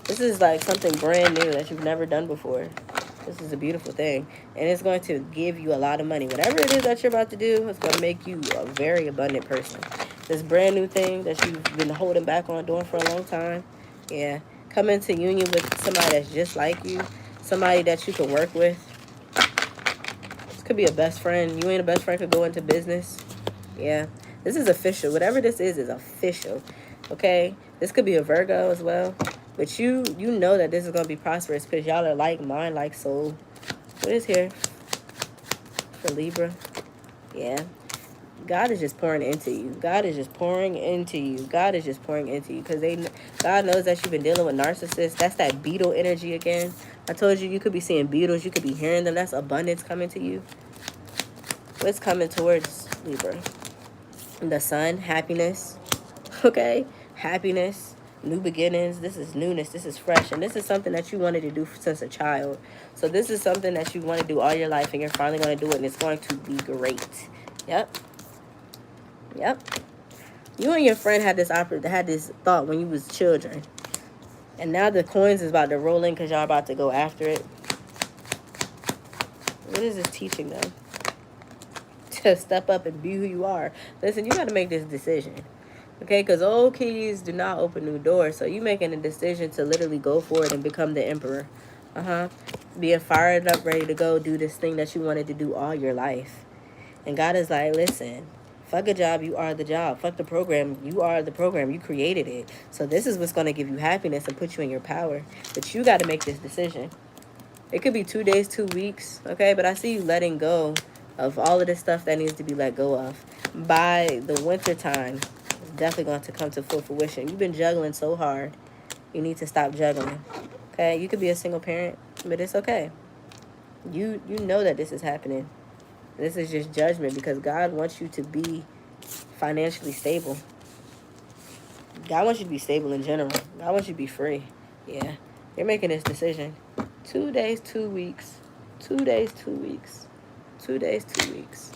A: This is like something brand new that you've never done before. This is a beautiful thing. And it's going to give you a lot of money. Whatever it is that you're about to do, it's going to make you a very abundant person. This brand new thing that you've been holding back on doing for a long time. Yeah. Come into union with somebody that's just like you. Somebody that you can work with. This could be a best friend. You and a best friend could go into business. Yeah. This is official. Whatever this is official. Okay? This could be a Virgo as well. But you know that this is going to be prosperous because y'all are like mind, like soul. What is here for Libra? Yeah. God is just pouring into you. God is just pouring into you. God is just pouring into you because God knows that you've been dealing with narcissists. That's that beetle energy again. I told you could be seeing beetles. You could be hearing them. That's abundance coming to you. What's coming towards Libra? The sun, happiness. Okay? Happiness. New beginnings. This is newness. This is fresh. And this is something that you wanted to do since a child. So this is something that you want to do all your life, and you're finally going to do it, and it's going to be great. Yep. Yep. You and your friend had this thought when you was children. And now the coins is about to roll in because y'all about to go after it. What is this teaching them? To step up and be who you are. Listen, you got to make this decision. Okay, because old keys do not open new doors. So you making a decision to literally go for it and become the emperor. Being fired up, ready to go do this thing that you wanted to do all your life. And God is like, listen, fuck a job, you are the job. Fuck the program, you are the program. You created it. So this is what's going to give you happiness and put you in your power. But you got to make this decision. It could be 2 days, 2 weeks, okay? But I see you letting go of all of this stuff that needs to be let go of. By the winter time, it's definitely going to come to full fruition. You've been juggling so hard. You need to stop juggling, okay? You could be a single parent, but it's okay. You know that this is happening. This is just judgment because God wants you to be financially stable. God wants you to be stable in general. God wants you to be free. Yeah. You're making this decision. 2 days, 2 weeks. 2 days, 2 weeks. 2 days, 2 weeks.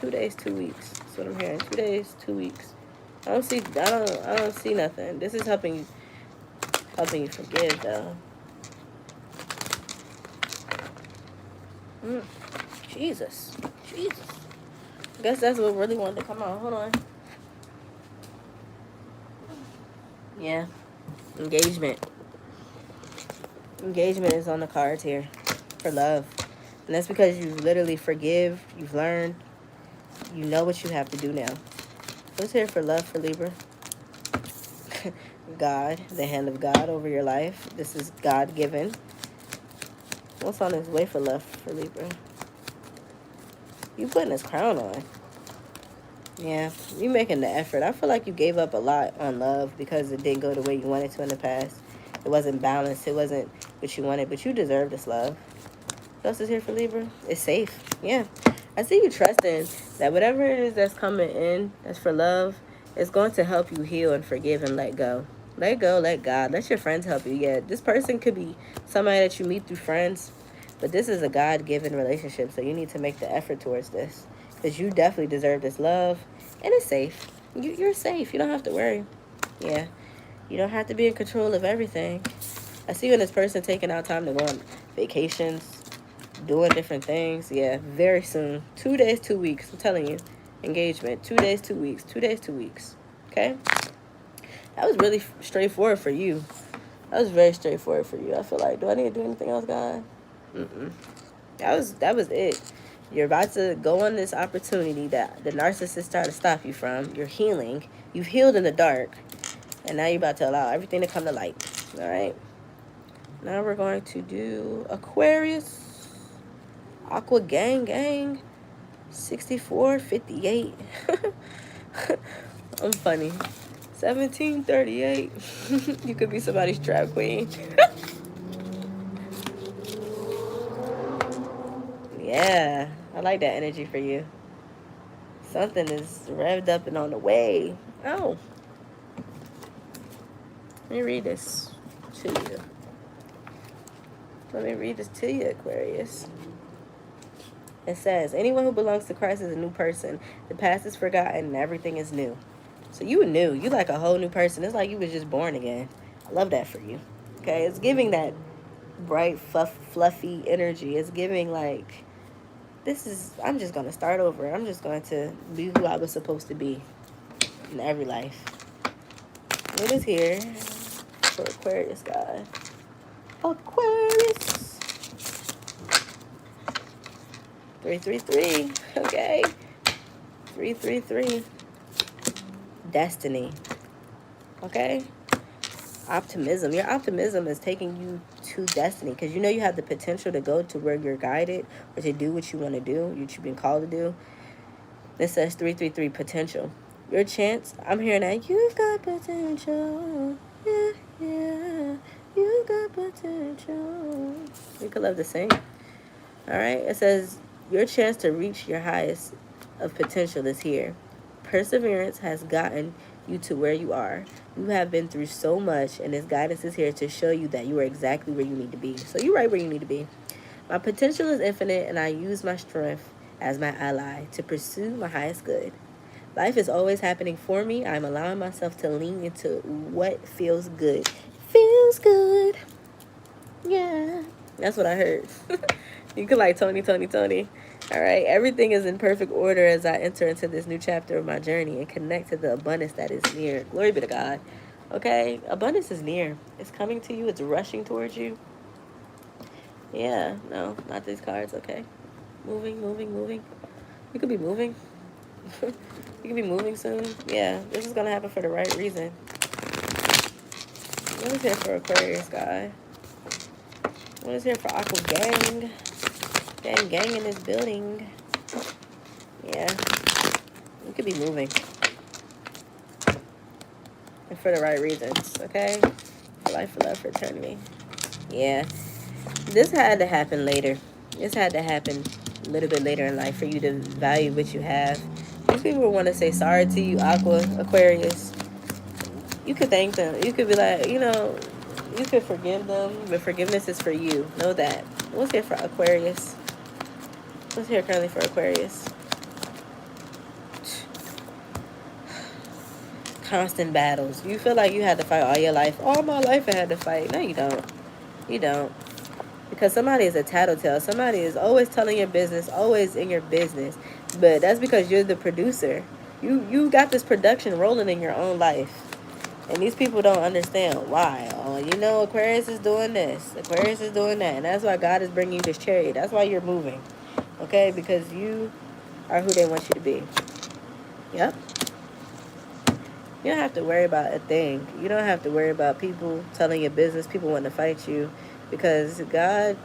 A: 2 days, 2 weeks. That's what I'm hearing. 2 days, 2 weeks. I don't see nothing. This is helping you forgive though. Jesus. I guess that's what really wanted to come out. Hold on. Yeah. Engagement. Engagement is on the cards here for love. And that's because you literally forgive. You've learned. You know what you have to do now. What's here for love for Libra? God. The hand of God over your life. This is God-given. What's on his way for love for Libra? You putting his crown on. Yeah, you making the effort. I feel like you gave up a lot on love because it didn't go the way you wanted to in the past. It wasn't balanced. It wasn't what you wanted, but you deserve this love. What else is here for Libra? It's safe. Yeah. I see you trusting that whatever it is that's coming in, that's for love, it's going to help you heal and forgive and let go. Let go, let God. Let your friends help you. Yeah, this person could be somebody that you meet through friends, but this is a God-given relationship, so you need to make the effort towards this because you definitely deserve this love, and it's safe. You're safe. You don't have to worry. Yeah. You don't have to be in control of everything. I see you and this person taking out time to go on vacations, doing different things. Yeah, very soon. 2 days, 2 weeks. I'm telling you. Engagement. 2 days, 2 weeks. 2 days, 2 weeks. Okay? That was really straightforward for you. That was very straightforward for you. I feel like, do I need to do anything else, God? That was it. You're about to go on this opportunity that the narcissist tried to stop you from. You're healing. You've healed in the dark. And now you're about to allow everything to come to light. All right? Now we're going to do Aquarius. Aqua gang gang. 6458. I'm funny. 1738. You could be somebody's trap queen. Yeah, I like that energy for you. Something is revved up and on the way. Oh, let me read this to you. Let me read this to you, Aquarius. It says, anyone who belongs to Christ is a new person. The past is forgotten and everything is new. So you new. You like a whole new person. It's like you was just born again. I love that for you. Okay, it's giving that bright, fluffy energy. It's giving like, I'm just going to start over. I'm just going to be who I was supposed to be in every life. What is here for Aquarius, guy? Aquarius. 333. Okay. 333. Destiny. Okay. Optimism. Your optimism is taking you to destiny because you know you have the potential to go to where you're guided or to do what you want to do, what you've been called to do. This says 333 potential. Your chance. I'm hearing that you've got potential. Yeah, yeah. You got potential. You could love to sing. All right. It says your chance to reach your highest of potential is here. Perseverance has gotten you to where you are. You have been through so much, and this guidance is here to show you that you are exactly where you need to be. So you're right where you need to be. My potential is infinite, and I use my strength as my ally to pursue my highest good. Life is always happening for me. I'm allowing myself to lean into what feels good. Feels good. Yeah. That's what I heard. You could like Tony. All right. Everything is in perfect order as I enter into this new chapter of my journey and connect to the abundance that is near. Glory be to God. Okay. Abundance is near. It's coming to you. It's rushing towards you. Yeah. No, not these cards. Okay. Moving. You could be moving. You could be moving soon. Yeah. This is going to happen for the right reason. What is here for Aquarius, guy? What is here for Aqua Gang? Gang in this building. Yeah. You could be moving. And for the right reasons, okay? For life, for love, for eternity. Yeah. This had to happen later. This had to happen a little bit later in life for you to value what you have. These people want to say sorry to you, Aquarius. You could thank them. You could be like, you could forgive them, but forgiveness is for you. Know that. What's here for Aquarius? What's here currently for Aquarius? Constant battles. You feel like you had to fight all your life. All my life I had to fight. No, you don't. You don't. Because somebody is a tattletale. Somebody is always telling your business, always in your business. But that's because you're the producer. You got this production rolling in your own life. And these people don't understand why. Oh, Aquarius is doing this. Aquarius is doing that. And that's why God is bringing you this chariot. That's why you're moving. Okay? Because you are who they want you to be. Yep. You don't have to worry about a thing. You don't have to worry about people telling your business, people wanting to fight you. Because God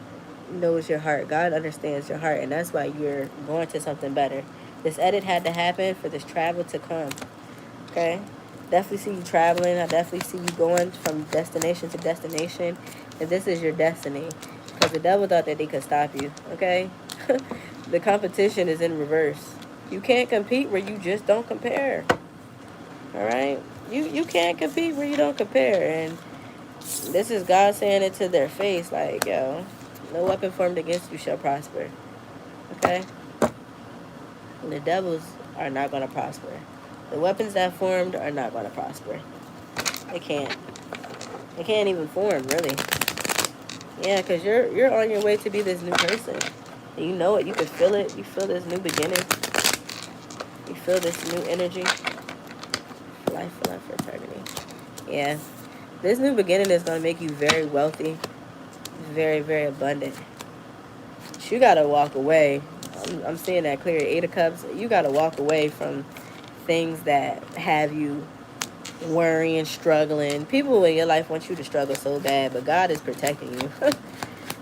A: knows your heart. God understands your heart. And that's why you're going to something better. This edit had to happen for this travel to come. Okay? Definitely see you traveling. I definitely see you going from destination to destination. And this is your destiny. Because the devil thought that they could stop you. Okay? The competition is in reverse. You can't compete where you just don't compare. All right? You can't compete where you don't compare. And this is God saying it to their face. Like, yo, no weapon formed against you shall prosper. Okay? And the devils are not going to prosper. The weapons that formed are not going to prosper. They can't. They can't even form, really. Yeah, because you're on your way to be this new person. And you know it. You can feel it. You feel this new beginning. You feel this new energy. Life, for eternity. Yeah. This new beginning is going to make you very wealthy. Very, very abundant. But you got to walk away. I'm seeing that clear. 8 of Cups. You got to walk away from things that have you worrying, struggling. People in your life want you to struggle so bad, but God is protecting you.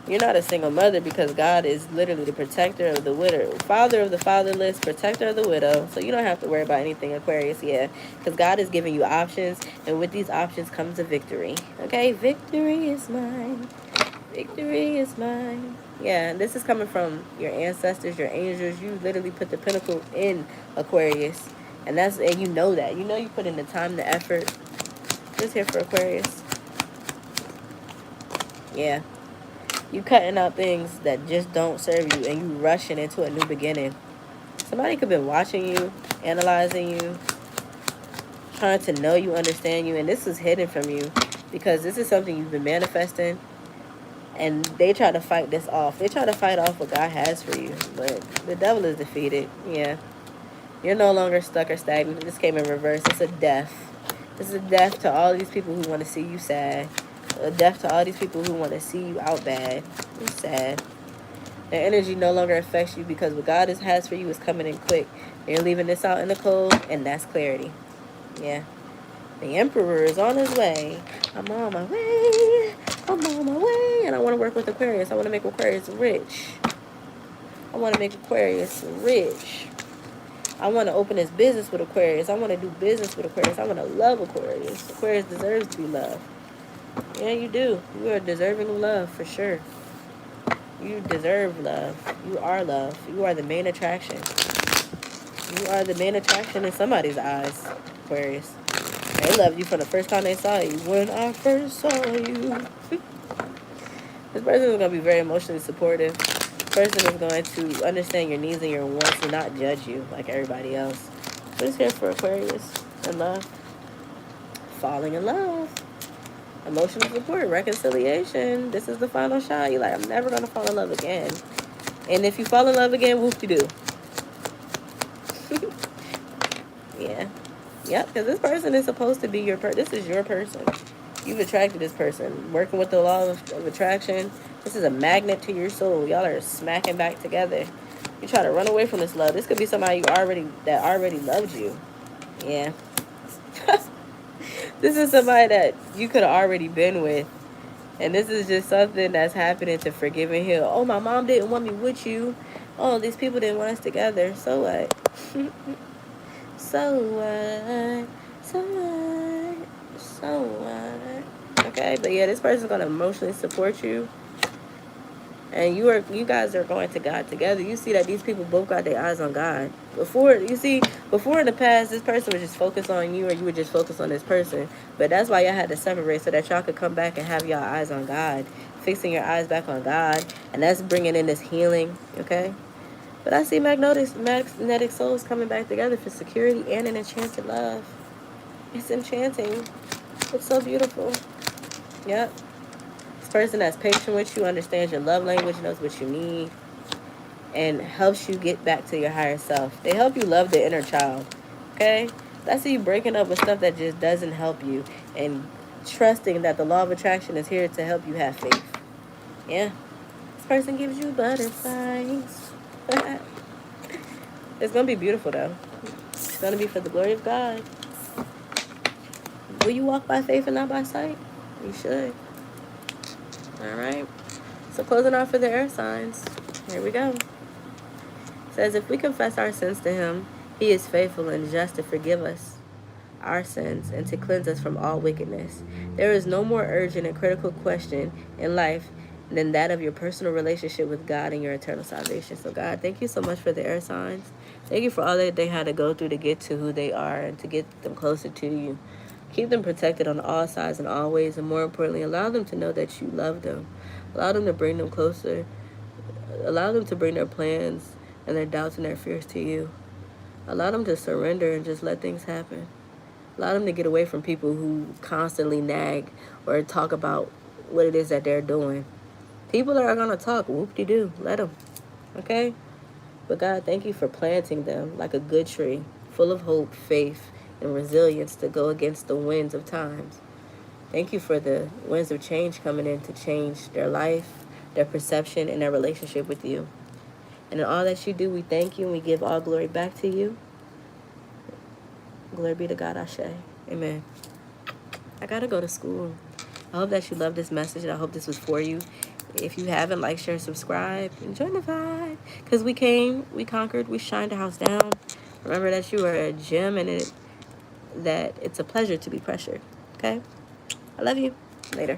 A: You're not a single mother because God is literally the protector of the widow, father of the fatherless, protector of the widow. So you don't have to worry about anything, Aquarius, yeah. Because God is giving you options, and with these options comes a victory. Okay? Victory is mine. Victory is mine. Yeah, and this is coming from your ancestors, your angels. You literally put the pinnacle in Aquarius. And you know that. You know you put in the time, the effort. Just here for Aquarius. Yeah. You cutting out things that just don't serve you, and you rushing into a new beginning. Somebody could have been watching you, analyzing you, trying to know you, understand you, and this is hidden from you because this is something you've been manifesting, and they try to fight this off. They try to fight off what God has for you, but the devil is defeated. Yeah. You're no longer stuck or stagnant. This came in reverse. It's a death. This is a death to all these people who want to see you sad. A death to all these people who want to see you out bad. It's sad. Their energy no longer affects you because what God has for you is coming in quick. You're leaving this out in the cold, and that's clarity. Yeah. The Emperor is on his way. I'm on my way. I'm on my way. And I want to work with Aquarius. I want to make Aquarius rich. I want to make Aquarius rich. I want to open this business with Aquarius. I want to do business with Aquarius. I want to love Aquarius. Aquarius deserves to be loved. Yeah, you do. You are deserving of love for sure. You deserve love. You are love. You are the main attraction. You are the main attraction in somebody's eyes, Aquarius. They loved you from the first time they saw you. When I first saw you. This person is going to be very emotionally supportive. This person is going to understand your needs and your wants and not judge you like everybody else. What is here for Aquarius and love? Falling in love. Emotional support, reconciliation. This is the final shot. You're like, I'm never going to fall in love again. And if you fall in love again, whoop-de-doo. Yeah. Yep, because this person is supposed to be your person. This is your person. You've attracted this person. Working with the law of attraction. This is a magnet to your soul. Y'all are smacking back together. You try to run away from this love. This could be somebody that already loved you. Yeah. This is somebody that you could have already been with. And this is just something that's happening to forgive and heal. Oh, my mom didn't want me with you. Oh, these people didn't want us together. So what? So what? So what? So what? Okay, but yeah, this person's gonna emotionally support you. And you guys are going to God together. You see that these people both got their eyes on God. Before in the past, this person was just focused on you, or you would just focus on this person. But that's why y'all had to separate, so that y'all could come back and have y'all eyes on God, fixing your eyes back on God, and that's bringing in this healing. Okay. But I see magnetic souls coming back together for security and an enchanted love. It's enchanting. It's so beautiful. Yep. This person that's patient with you, understands your love language, knows what you need, and helps you get back to your higher self. They help you love the inner child. Okay? I see you breaking up with stuff that just doesn't help you, and trusting that the law of attraction is here to help you have faith. Yeah. This person gives you butterflies. It's going to be beautiful, though. It's going to be for the glory of God. Will you walk by faith and not by sight? You should. All right. So closing out for the air signs. Here we go. It says, if we confess our sins to him, he is faithful and just to forgive us our sins and to cleanse us from all wickedness. There is no more urgent and critical question in life than that of your personal relationship with God and your eternal salvation. So God, thank you so much for the air signs. Thank you for all that they had to go through to get to who they are and to get them closer to you. Keep them protected on all sides and all ways, and more importantly, allow them to know that you love them. Allow them to bring them closer. Allow them to bring their plans and their doubts and their fears to you. Allow them to surrender and just let things happen. Allow them to get away from people who constantly nag or talk about what it is that they're doing. People are going to talk. Whoop-de-doo. Let them. Okay? But God, thank you for planting them like a good tree, full of hope, faith, and resilience to go against the winds of times. Thank you for the winds of change coming in to change their life, their perception, and their relationship with you. And in all that you do, we thank you and we give all glory back to you. Glory be to God, Ashe. Amen. I got to go to school. I hope that you love this message. I hope this was for you. If you haven't, like, share, subscribe, and join the vibe. Because we came, we conquered, we shined the house down. Remember that you are a gem, and that it's a pleasure to be pressured. Okay? I love you. Later.